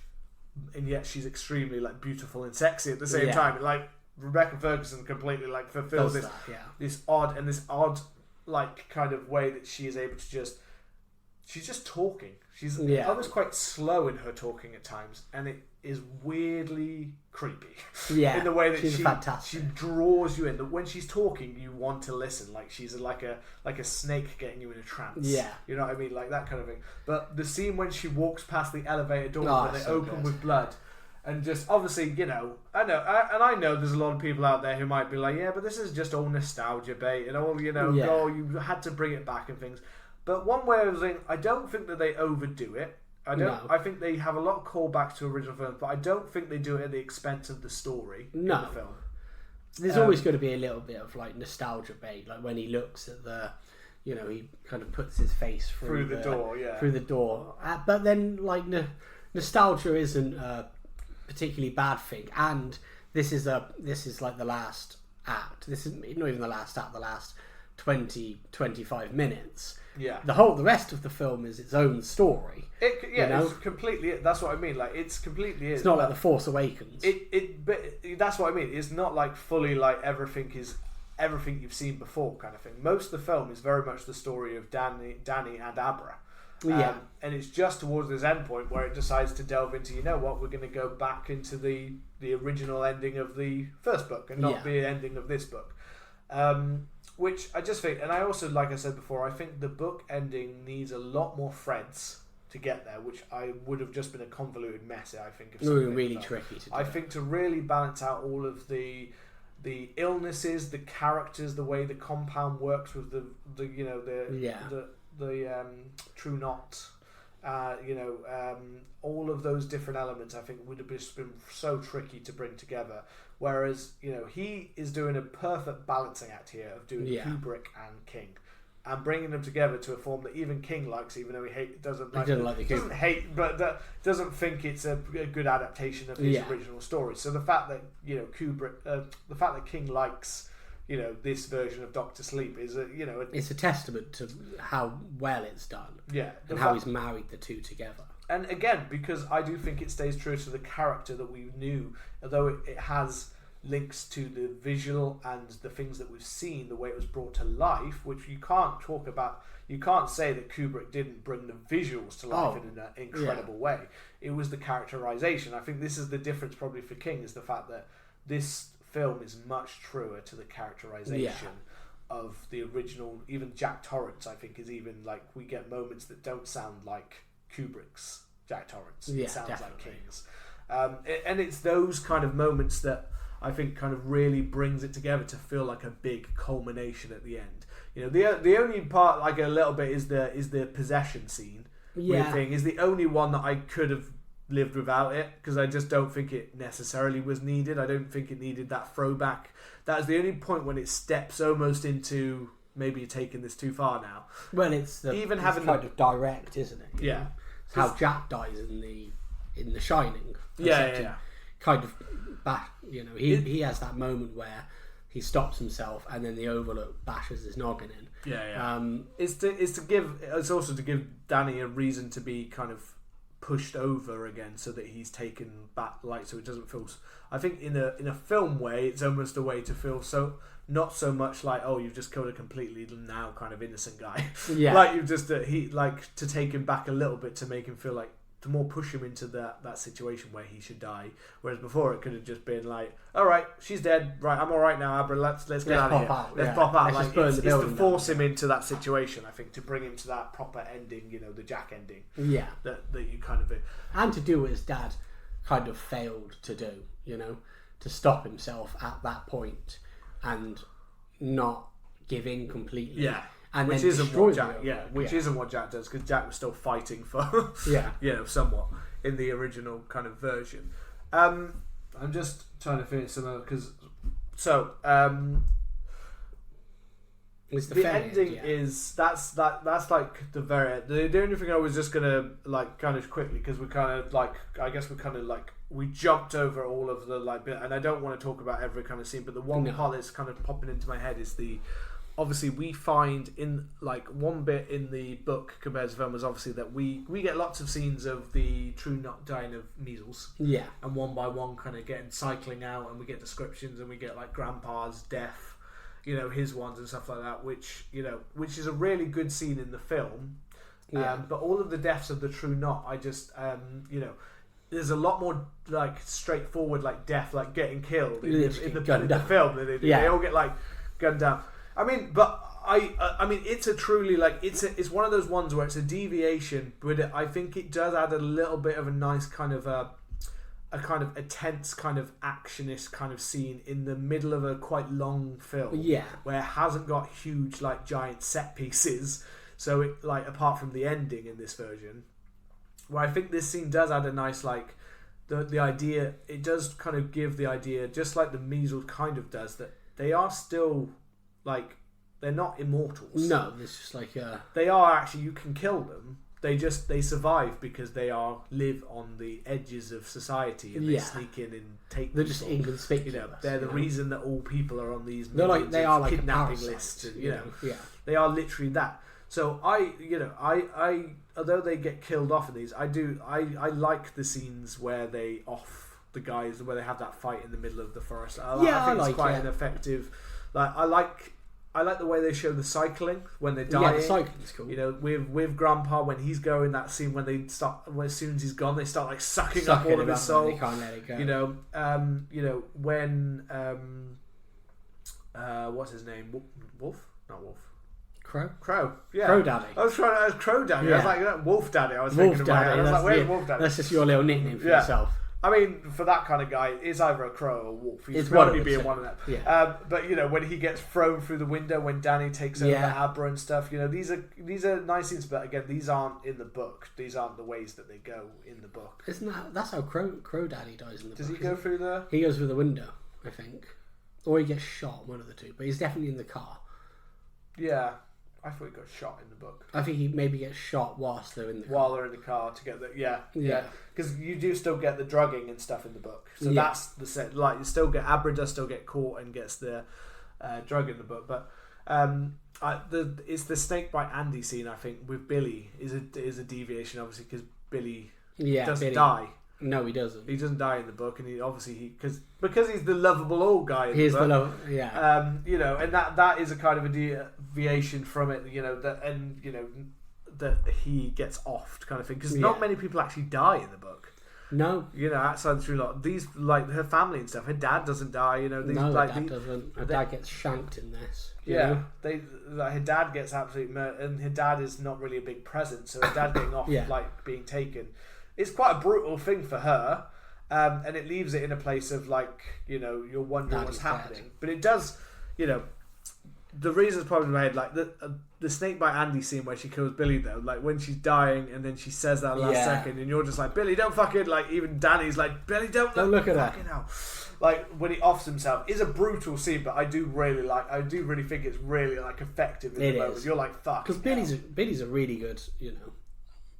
A: and yet she's extremely like beautiful and sexy at the same time. Like Rebecca Ferguson completely like fulfills this odd like kind of way that she is able to just she's just talking. She's almost quite slow in her talking at times, and it is weirdly creepy.
B: Yeah,
A: in the way that
B: she's fantastic.
A: She draws you in. When she's talking, you want to listen. Like she's like a snake getting you in a trance.
B: Yeah,
A: you know what I mean, like that kind of thing. But the scene when she walks past the elevator doors when they open with blood. And just obviously, you know, I know there's a lot of people out there who might be like, yeah, but this is just all nostalgia bait and all, you know, oh, you had to bring it back and things. But one way of saying, I don't think that they overdo it. I think they have a lot of callbacks to original films, but I don't think they do it at the expense of the story in the film.
B: There's always going to be a little bit of like nostalgia bait, like when he looks at the, you know, he kind of puts his face through the door, through the door. But then, like, nostalgia isn't particularly bad thing, and this is like the last act. This is not even the last act, the last 20-25 minutes.
A: Yeah,
B: the rest of the film is its own story.
A: It's completely. That's what I mean. Like it's completely.
B: It's not like The Force Awakens.
A: But that's what I mean. It's not like fully like everything you've seen before kind of thing. Most of the film is very much the story of Danny and Abra. And it's just towards this end point where it decides to delve into, you know what, we're going to go back into the original ending of the first book and not the ending of this book. Which I just think, and I also, like I said before, I think the book ending needs a lot more threads to get there, which I would have just been a convoluted mess, I think.
B: Really tricky to do.
A: I think to really balance out all of the illnesses, the characters, the way the compound works with the True Knot, all of those different elements, I think would have just been so tricky to bring together. Whereas, you know, he is doing a perfect balancing act here of doing Kubrick and King, and bringing them together to a form that even King likes, even though he doesn't think it's a good adaptation of his original story. So the fact that, you know, the fact that King likes, you know, this version of Doctor Sleep is it's a
B: testament to how well it's done.
A: Yeah,
B: and how he's married the two together.
A: And again, because I do think it stays true to the character that we knew, although it has links to the visual and the things that we've seen, the way it was brought to life, which you can't talk about. You can't say that Kubrick didn't bring the visuals to life in an incredible way. It was the characterization. I think this is the difference probably for King, is the fact that this film is much truer to the characterization of the original. Even Jack Torrance, I think, is even like, we get moments that don't sound like Kubrick's Jack Torrance. It sounds like King's. And it's those kind of moments that I think kind of really brings it together to feel like a big culmination at the end. You know, the only part, like a little bit, is the possession scene. Weird thing is the only one that I could have lived without it, because I just don't think it necessarily was needed. I don't think it needed that throwback. That's the only point when it steps almost into, maybe you're taking this too far now.
B: Well, it's kind of direct, isn't it?
A: You know?
B: It's how Jack dies in the Shining. Kind of back, you know, he has that moment where he stops himself and then the Overlook bashes his noggin in. It's also to give Danny a reason to be kind of pushed over again, so that he's taken back, like, so it doesn't feel. I think in a film way, it's almost a way to feel so not so much like, oh, you've just killed a completely now kind of innocent guy. Like you've just to take him back a little bit, to make him feel like, to more push him into that situation where he should die. Whereas before it could have just been like, all right, she's dead, right, I'm all right now, Abra, let's get out of here. Let's pop out. Like, it's to force him into that situation, I think, to bring him to that proper ending, you know, the Jack ending. Yeah. That you kind of... And to do what his dad kind of failed to do, you know, to stop himself at that point and not give in completely.
A: Yeah. And which isn't what Jack, isn't what Jack does, because Jack was still fighting for, somewhat in the original kind of version. I'm just trying to finish some other, because the ending is that's like the very the only thing I was just gonna like kind of quickly, because we kind of like, I guess we kind of like, we jumped over all of the like bit, and I don't want to talk about every kind of scene, but the one part that's kind of popping into my head is obviously we find in like one bit in the book compared to film is obviously that we get lots of scenes of the True Knot dying of measles, and one by one kind of getting cycling out, and we get descriptions, and we get like Grandpa's death, you know, his ones and stuff like that, which is a really good scene in the film, But all of the deaths of the True Knot, I just there's a lot more like straightforward like death, like getting killed in the film than they do. They all get like gunned down. I mean, but I mean, it's a truly like it's one of those ones where it's a deviation, but I think it does add a little bit of a nice kind of a tense kind of actionist kind of scene in the middle of a quite long film. Where it hasn't got huge like giant set pieces. So it like apart from the ending in this version, where I think this scene does add a nice like the idea. It does kind of give the idea, just like the measles kind of does, that they are still like they're not immortals.
B: No, it's just like
A: they are actually, you can kill them. They survive because they live on the edges of society and they sneak in and take.
B: They're just inconspicuous.
A: They're the reason that all people are on these
B: they are like
A: kidnapping lists. And, they are literally that. So I although they get killed off in these, I like the scenes where they off the guys, where they have that fight in the middle of the forest. I think it's quite an effective. Like I like the way they show the cycling when they're dying.
B: Yeah, the cycling's cool.
A: With Grandpa when he's going, that scene when they start, as soon as he's gone, they start like sucking up all of his soul.
B: They can't let it go.
A: When what's his name? Wolf? Not Wolf. Crow. Yeah.
B: Crow Daddy.
A: I was Crow Daddy.
B: Yeah.
A: I was like Wolf Daddy. I was
B: Wolf
A: thinking
B: Daddy.
A: about it. I was like, where's Wolf Daddy?
B: That's just your little nickname for yourself.
A: I mean, for that kind of guy, it's either a crow or a wolf. He's
B: it's
A: probably being one of them.
B: Yeah.
A: But when he gets thrown through the window, when Danny takes over Abra and stuff, these are nice scenes. But again, these aren't in the book. These aren't the ways that they go in the book.
B: That's how Crow Daddy dies in the book?
A: Does he go through the?
B: He goes through the window, I think, or he gets shot. One of the two, but he's definitely in the car.
A: Yeah. I thought he got shot in the book.
B: I think he maybe gets shot whilst they're in the car.
A: While they're in the car to get the because you do still get the drugging and stuff in the book. So that's the set. Like you still get Abra does still get caught and gets the drug in the book, but it's the snake bite Andy scene. I think with Billy is a deviation, obviously, because Billy doesn't die.
B: No, he doesn't.
A: He doesn't die in the book, and because he's the lovable old guy. In the book, and that is a kind of a deviation from it. That he gets offed kind of thing, because not many people actually die in the book.
B: No,
A: outside the True Knot, these like her family and stuff. Her dad doesn't die. Her
B: dad doesn't. Her dad gets shanked in this.
A: Her dad gets absolutely murdered, and her dad is not really a big presence. So her dad getting off, like being taken. It's quite a brutal thing for her, and it leaves it in a place of like, you're wondering what's happening. But it does, the reason's probably in my head, like the snake bite Andy scene where she kills Billy though, like when she's dying and then she says that last second, and you're just like, Billy, don't fucking, like even Danny's like, Billy, don't look at her. Hell. Like when he offs himself, is a brutal scene, but I do really think it's really like effective in the moment. You're like, fuck.
B: Because Billy's a really good,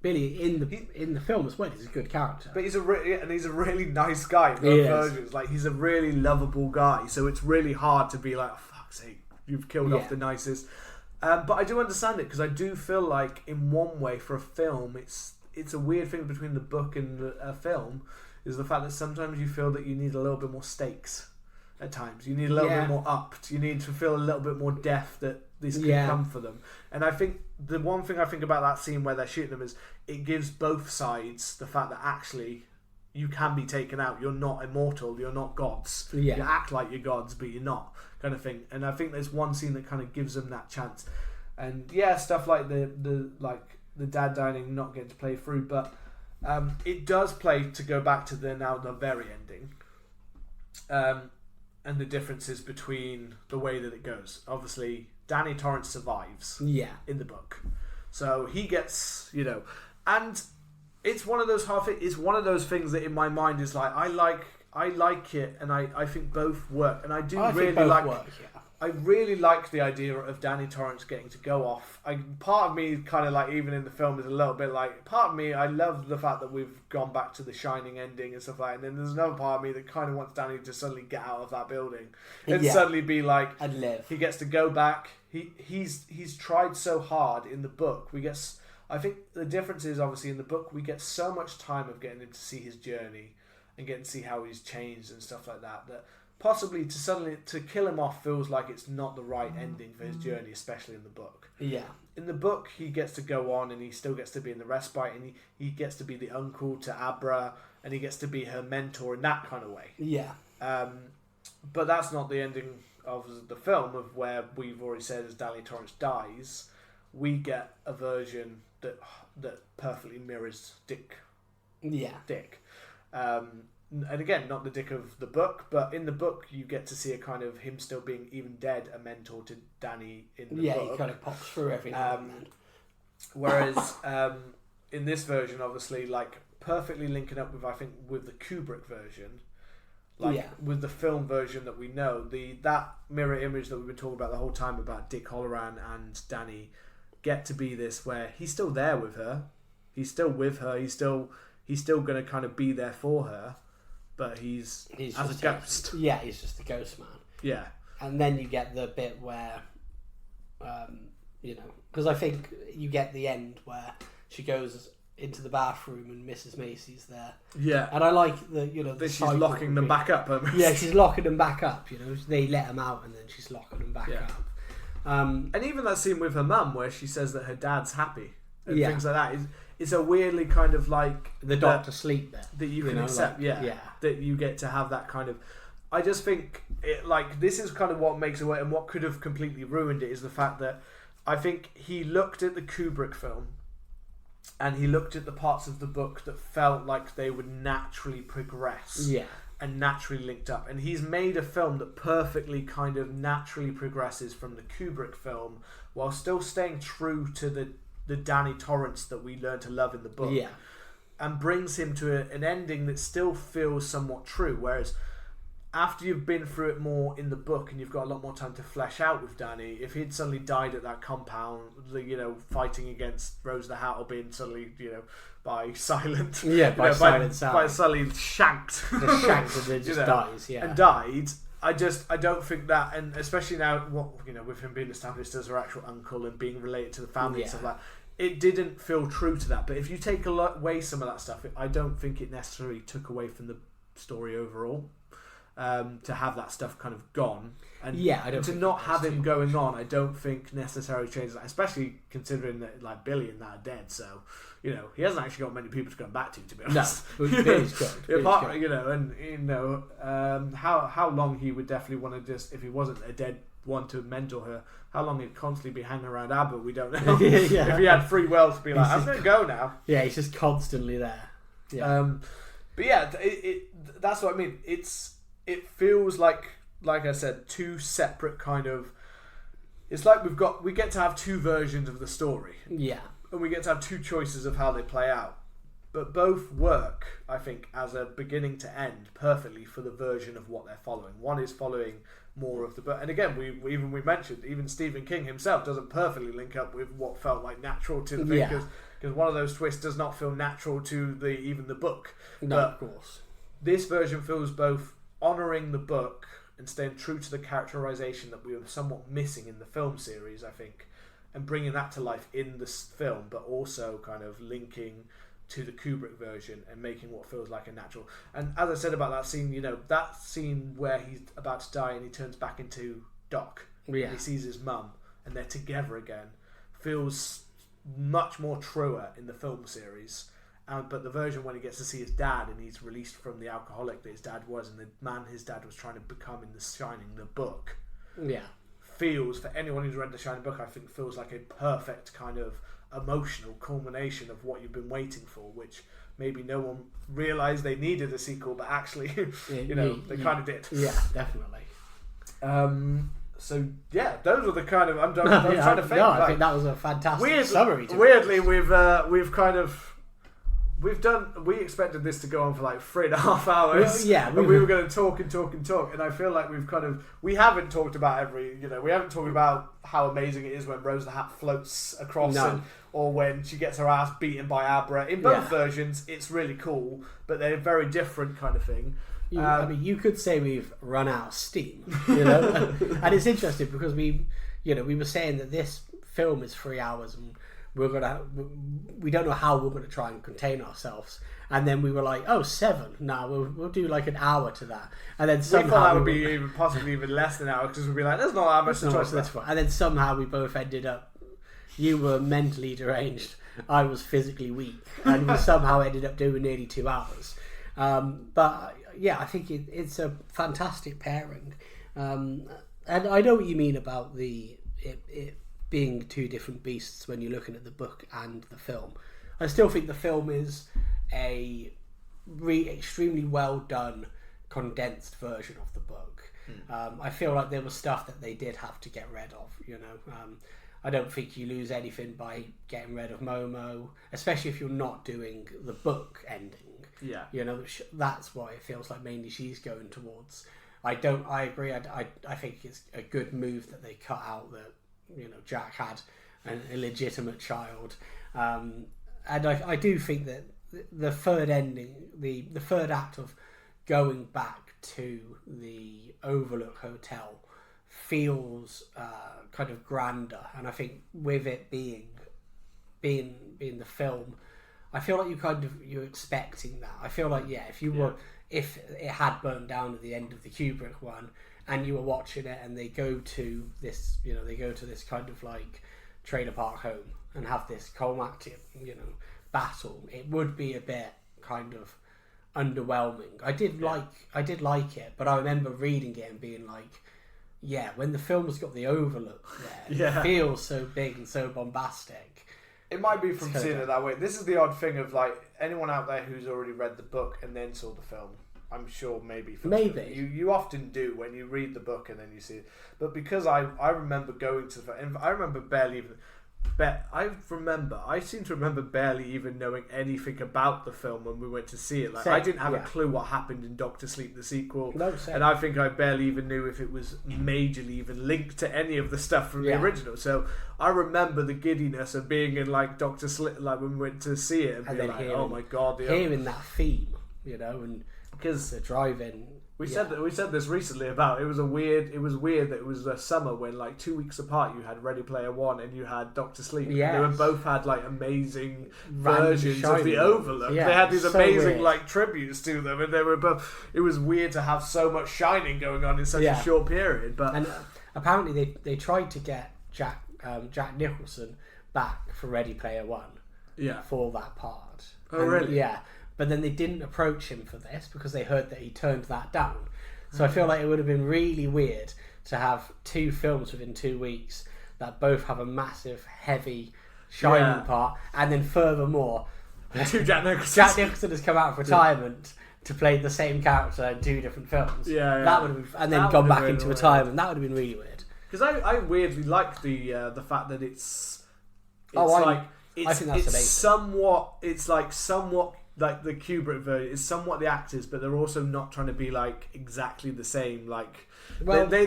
B: Billy in the film as well. He's a good character,
A: but he's a really nice guy. In both versions, like he's a really lovable guy. So it's really hard to be like, oh, fuck's sake, you've killed off the nicest. But I do understand it, because I do feel like in one way for a film, it's a weird thing between the book and a film, is the fact that sometimes you feel that you need a little bit more stakes. At times, you need a little bit more upped. You need to feel a little bit more death that this can come for them. And I think the one thing I think about that scene where they're shooting them is it gives both sides the fact that actually you can be taken out. You're not immortal. You're not gods. You act like you're gods, but you're not, kind of thing. And I think there's one scene that kind of gives them that chance. And stuff like the dad dying, not getting to play through, but it does play to go back to the very ending. And the differences between the way that it goes. Obviously, Danny Torrance survives in the book. So he gets, and it's one of those it's one of those things that in my mind is like, I like it, and I think both work. And I really like the idea of Danny Torrance getting to go off. Part of me kind of like, even in the film, is a little bit like, part of me, I love the fact that we've gone back to the Shining ending and stuff like that. And then there's another part of me that kind of wants Danny to suddenly get out of that building and suddenly be like,
B: and live.
A: He gets to go back. He's tried so hard in the book. I think the difference is, obviously, in the book we get so much time of getting him to see his journey and getting to see how he's changed and stuff like that, that possibly to kill him off feels like it's not the right ending for his journey, especially in the book. in the book, he gets to go on and he still gets to be in the respite, and he gets to be the uncle to Abra, and he gets to be her mentor in that kind of way.
B: Yeah.
A: But that's not the ending of the film, of where we've already said as Danny Torrance dies. We get a version that perfectly mirrors Dick.
B: Yeah.
A: Dick. And again, not the Dick of the book, but in the book you get to see a kind of him still being, even dead, a mentor to Danny in the book.
B: Yeah, he kind of pops through every now and then.
A: Whereas in this version, obviously, like perfectly linking up with, I think, with the Kubrick version, like with the film version that we know, that mirror image that we've been talking about the whole time about Dick Halloran and Danny get to be this where he's still there with her, he's still with her, he's still going to kind of be there for her, but he's as a ghost.
B: Yeah, he's just a ghost man.
A: Yeah.
B: And then you get the bit where, because I think you get the end where she goes into the bathroom and Mrs. Macy's there.
A: Yeah.
B: And I like the
A: she's locking them back up. Almost.
B: Yeah, she's locking them back up. They let them out and then she's locking them back up.
A: And even that scene with her mum where she says that her dad's happy and things like that is a weirdly kind of like
B: the doctor sleep there
A: that you can accept. That you get to have that kind of. I just think this is kind of what makes it work, and what could have completely ruined it is the fact that I think he looked at the Kubrick film and he looked at the parts of the book that felt like they would naturally progress.
B: Yeah.
A: And naturally linked up, and he's made a film that perfectly kind of naturally progresses from the Kubrick film while still staying true to the Danny Torrance that we learn to love in the book, and brings him to an ending that still feels somewhat true. Whereas after you've been through it more in the book and you've got a lot more time to flesh out with Danny, if he'd suddenly died at that compound, fighting against Rose the Hat, or being suddenly, by silent,
B: by
A: suddenly shanked,
B: and then just dies,
A: and died. I don't think that, and especially now, with him being established as her actual uncle and being related to the family and stuff like that, it didn't feel true to that. But if you take away some of that stuff, I don't think it necessarily took away from the story overall. To have that stuff kind of gone, and to not have him going on, I don't think necessarily changes that, especially considering that like Billy and that are dead. So he hasn't actually got many people to come back to be honest.
B: No, Billy's good.
A: How long he would definitely want to just, if he wasn't a dead one to mentor her, how long he'd constantly be hanging around Abba, we don't know. If he had free will to be like, I'm going to go now.
B: Yeah, he's just constantly there. Yeah.
A: But yeah, that's what I mean. It feels like I said, two separate kind of. It's like we get to have two versions of the story.
B: Yeah.
A: And we get to have two choices of how they play out. But both work, I think, as a beginning to end perfectly for the version of what they're following. One is following more of the book. And again, we mentioned, even Stephen King himself doesn't perfectly link up with what felt like natural to the thing. Because one of those twists does not feel natural to even the book.
B: No,
A: but
B: of course.
A: This version feels both honouring the book and staying true to the characterization that we were somewhat missing in the film series, I think, and bringing that to life in this film, but also kind of linking to the Kubrick version and making what feels like a natural. And as I said about that scene, that scene where he's about to die and he turns back into Doc and he sees his mum and they're together again, feels much more truer in the film series. But the version when he gets to see his dad and he's released from the alcoholic that his dad was, and the man his dad was trying to become in The Shining, the book, feels, for anyone who's read The Shining book, I think feels like a perfect kind of emotional culmination of what you've been waiting for, which maybe no one realised they needed a sequel, but actually, they kind of did.
B: Yeah, definitely.
A: So yeah, those are the kind of I'm trying to think. No,
B: I think that was a fantastic summary.
A: Weirdly, we've kind of. We expected this to go on for like 3.5 hours. And we were going to talk, and I feel like we haven't talked about we haven't talked about how amazing it is when Rose the Hat floats across, or when she gets her ass beaten by Abra. In both versions, it's really cool, but they're very different kind of thing.
B: You could say we've run out of steam, and it's interesting because we were saying that this film is 3 hours and we don't know how we're going to try and contain ourselves, and then we were like, 7. No, we'll do like an hour to that, and then somehow
A: we thought that would be possibly even less than an hour, because we'd be like, there's not that much to talk about.
B: And then somehow we both ended up you were mentally deranged, I was physically weak, and we somehow ended up doing nearly 2 hours. But yeah, I think it's a fantastic pairing, and I know what you mean about it being two different beasts when you're looking at the book and the film. I still think the film is a extremely well done, condensed version of the book. I feel like there was stuff that they did have to get rid of. I don't think you lose anything by getting rid of Momo, especially if you're not doing the book ending.
A: Yeah,
B: that's what it feels like. Mainly, she's going towards. I agree. I think it's a good move that they cut out that Jack had an illegitimate child, and I do think that the third ending, the third act of going back to the Overlook Hotel feels kind of grander, and I think with it being the film, I feel like you're expecting that. I feel like if it had burned down at the end of the Kubrick one, and you were watching it, and they go to this kind of like trailer park home and have this climactic battle, it would be a bit kind of underwhelming. I did like it, but I remember reading it and being like, yeah, when the film's got the Overlook there, it feels so big and so bombastic.
A: It might be from seeing it that way. This is the odd thing of like anyone out there who's already read the book and then saw the film. I'm sure maybe you often do when you read the book and then you see it. But because I remember going to and I remember barely even. I seem to remember barely even knowing anything about the film when we went to see it. Like I didn't have a clue what happened in Doctor Sleep, the sequel, and I think I barely even knew if it was majorly even linked to any of the stuff from the original. So I remember the giddiness of being in like Doctor Sleep, like when we went to see it, and being like, "Oh my god!"
B: Hearing that theme, and because the drive-in.
A: We said this recently about it was weird that it was a summer when like 2 weeks apart you had Ready Player One and you had Doctor Sleep. Yes. They were both had like amazing versions of the Overlook. Yeah, they had these amazing like tributes to them, and they were both. It was weird to have so much shining going on in such a short period. But
B: and apparently they tried to get Jack Nicholson back for Ready Player One.
A: Yeah.
B: For that part.
A: Oh really?
B: Yeah. But then they didn't approach him for this because they heard that he turned that down. So I feel like it would have been really weird to have 2 films within 2 weeks that both have a massive, heavy, shining part, and then furthermore,
A: Jack Nicholson.
B: Jack Nicholson has come out of retirement to play the same character in 2 different films. That would have been, and then gone back into retirement. That would have been really weird.
A: Because I weirdly like the fact that it's
B: I think that's amazing.
A: somewhat like the Kubrick version is somewhat the actors, but they're also not trying to be like exactly the same. Like they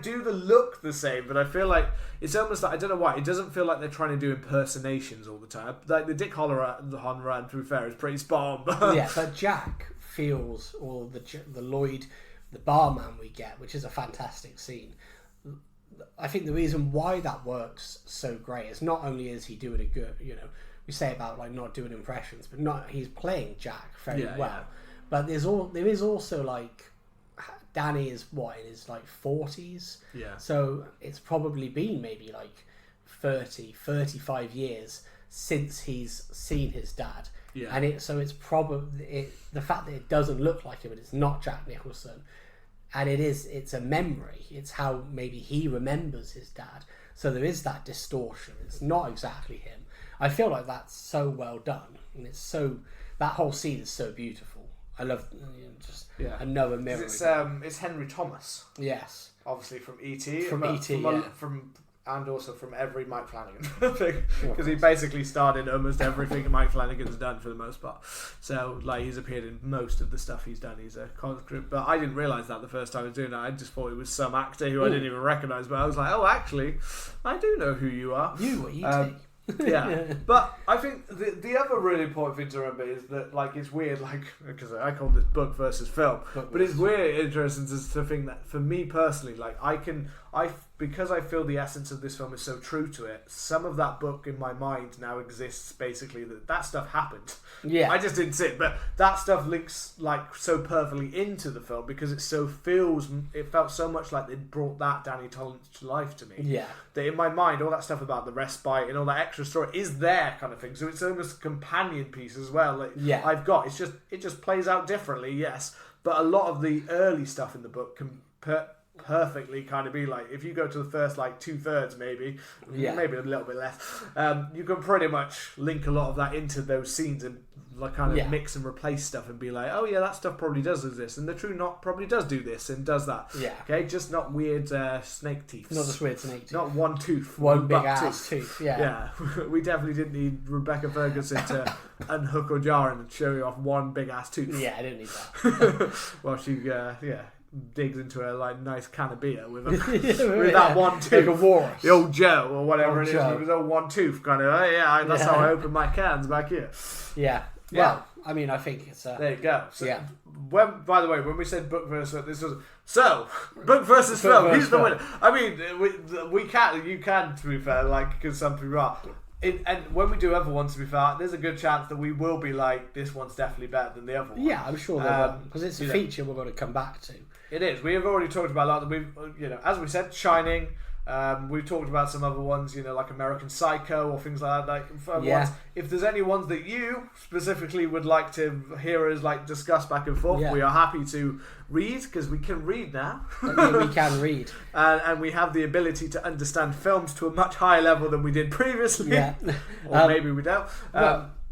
A: do the look the same, but I feel like it's almost like I don't know why it doesn't feel like they're trying to do impersonations all the time. Like the Dick Halloran, to be fair, is pretty spot on.
B: Yeah, but Jack feels, or the Lloyd, the barman we get, which is a fantastic scene. I think the reason why that works so great is not only is he doing a good, we say about like not doing impressions, but he's playing Jack very well. But there is also like Danny is in his like 40s.
A: Yeah. So
B: it's probably been maybe like 35 years since he's seen his dad.
A: Yeah.
B: And it's probably the fact that it doesn't look like him and it's not Jack Nicholson, and it's a memory. It's how maybe he remembers his dad. So there is that distortion. It's not exactly him. I feel like that's so well done, and that whole scene is so beautiful. I love another mirror.
A: It's Henry Thomas.
B: Yes,
A: obviously from E.T. And also from every Mike Flanagan thing, because he basically starred in almost everything Mike Flanagan's done for the most part. So like he's appeared in most of the stuff he's done. He's a conscript, but I didn't realise that the first time I was doing it. I just thought it was some actor who I didn't even recognise. But I was like, oh, actually, I do know who you are.
B: You were E.T.
A: Yeah, but I think the other really important thing to remember is that like it's weird, like because I call this book versus film, but it's weird interesting to think that for me personally, like I because I feel the essence of this film is so true to it, some of that book in my mind now exists basically that stuff happened.
B: Yeah.
A: I just didn't see it, but that stuff links like so perfectly into the film because it felt so much like it brought that Danny Tollins to life to me.
B: Yeah.
A: That in my mind, all that stuff about the respite and all that extra story is there kind of thing. So it's almost a companion piece as well. Like I've got, it just plays out differently, yes. But a lot of the early stuff in the book can perfectly kind of be like, if you go to the first like 2/3 maybe a little bit less, you can pretty much link a lot of that into those scenes and like kind of mix and replace stuff and be like, oh yeah, that stuff probably does this, and the True Knot probably does do this and does that.
B: Yeah.
A: Okay, just not weird snake teeth.
B: Not just weird snake teeth.
A: Not one tooth.
B: One big ass tooth. Yeah.
A: Yeah. We definitely didn't need Rebecca Ferguson to unhook or jar and show you off one big ass tooth.
B: Yeah, I didn't need that.
A: Well, she digs into a like nice can of beer with that one tooth,
B: like a walrus.
A: The old Joe or whatever it is,
B: Joe.
A: with his old one tooth kind of. That's how I open my cans back here.
B: Yeah. Well, I mean, I think it's
A: there you go. So,
B: yeah.
A: By the way, when we said book versus this was book versus film. Who's the winner? I mean, we can. You can, to be fair, like because some people are. And when we do other ones, to be fair, there's a good chance that we will be like, this one's definitely better than the other one.
B: Yeah, I'm sure they will, because it's a feature we're going to come back to.
A: It is. We have already talked about a lot. We've, as we said, Shining. We've talked about some other ones, like American Psycho or things like that. Ones. If there's any ones that you specifically would like to hear us like discuss back and forth, we are happy to read because we can read now.
B: We can read,
A: and we have the ability to understand films to a much higher level than we did previously.
B: Yeah,
A: or maybe we don't.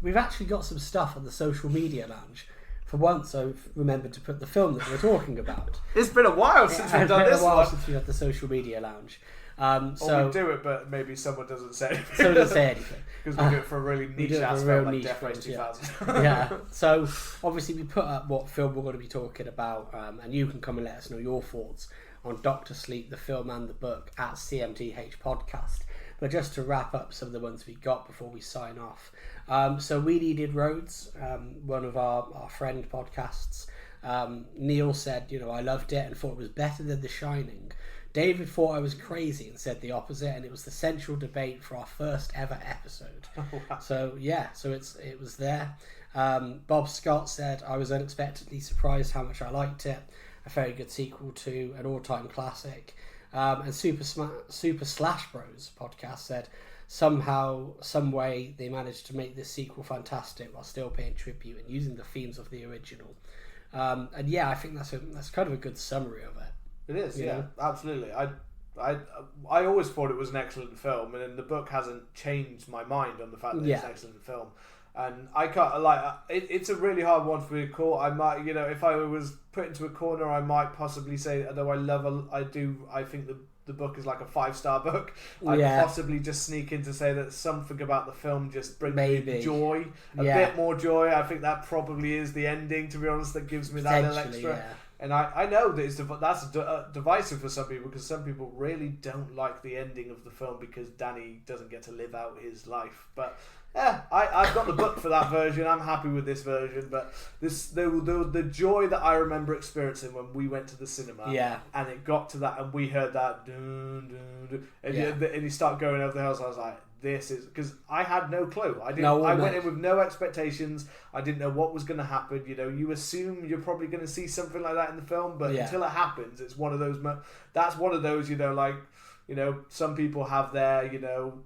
B: We've actually got some stuff on the social media lounge. For once, I've remembered to put the film that we're talking about.
A: It's been a while since we've done this.
B: It's been a while since we had the social media lounge.
A: Or we do it, but maybe someone doesn't say anything.
B: Someone doesn't say anything.
A: Because we do it for a really niche aspect, like Death Race 2000.
B: Yeah. So, obviously, we put up what film we're going to be talking about, and you can come and let us know your thoughts on Dr. Sleep, the film and the book, at CMTH Podcast. But just to wrap up some of the ones we got before we sign off. So, We Needed Roads, one of our friend podcasts. Neil said, I loved it and thought it was better than The Shining. David thought I was crazy and said the opposite, and it was the central debate for our first ever episode.
A: Oh, wow.
B: So it was there. Bob Scott said I was unexpectedly surprised how much I liked it. A very good sequel to an all-time classic. And Super Slash Bros podcast said somehow, some way they managed to make this sequel fantastic while still paying tribute and using the themes of the original. And I think that's kind of a good summary of it.
A: It is, absolutely. I always thought it was an excellent film, and the book hasn't changed my mind on the fact that it's an excellent film. And I can't it's a really hard one for me to call. I might, if I was put into a corner, I might possibly say, although I think the book is like a 5-star book. I'd possibly just sneak in to say that something about the film just brings me joy, a bit more joy. I think that probably is the ending, to be honest, that gives me that little extra. Yeah. And I know that that's divisive for some people, because some people really don't like the ending of the film because Danny doesn't get to live out his life. But I've got the book for that version. I'm happy with this version. But the joy that I remember experiencing when we went to the cinema, and it got to that, and we heard that, dun, dun, dun, and you start going over the hills. I was like, this is, because I had no clue. I went in with no expectations. I didn't know what was going to happen. You assume you're probably going to see something like that in the film, but until it happens, it's one of those. That's one of those. Some people have their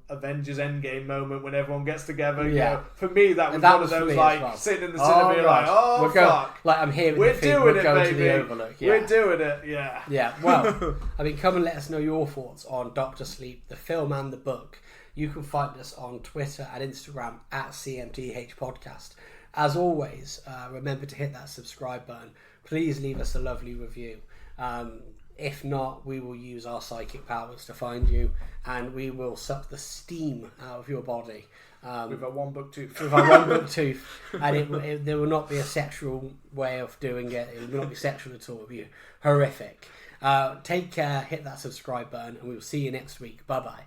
A: Avengers Endgame moment when everyone gets together. For me, that was one of those sitting in the cinema, being like, "Oh fuck!"
B: Like I'm here.
A: We're doing it, baby.
B: To the Overlook. Yeah.
A: We're doing it. Yeah.
B: Yeah. Well, come and let us know your thoughts on Dr. Sleep, the film and the book. You can find us on Twitter and Instagram at CMTH Podcast. As always, remember to hit that subscribe button. Please leave us a lovely review. If not, we will use our psychic powers to find you, and we will suck the steam out of your body.
A: With our one book tooth.
B: And there will not be a sexual way of doing it. It will not be sexual at all. It will be horrific. Take care, hit that subscribe button, and we will see you next week. Bye-bye.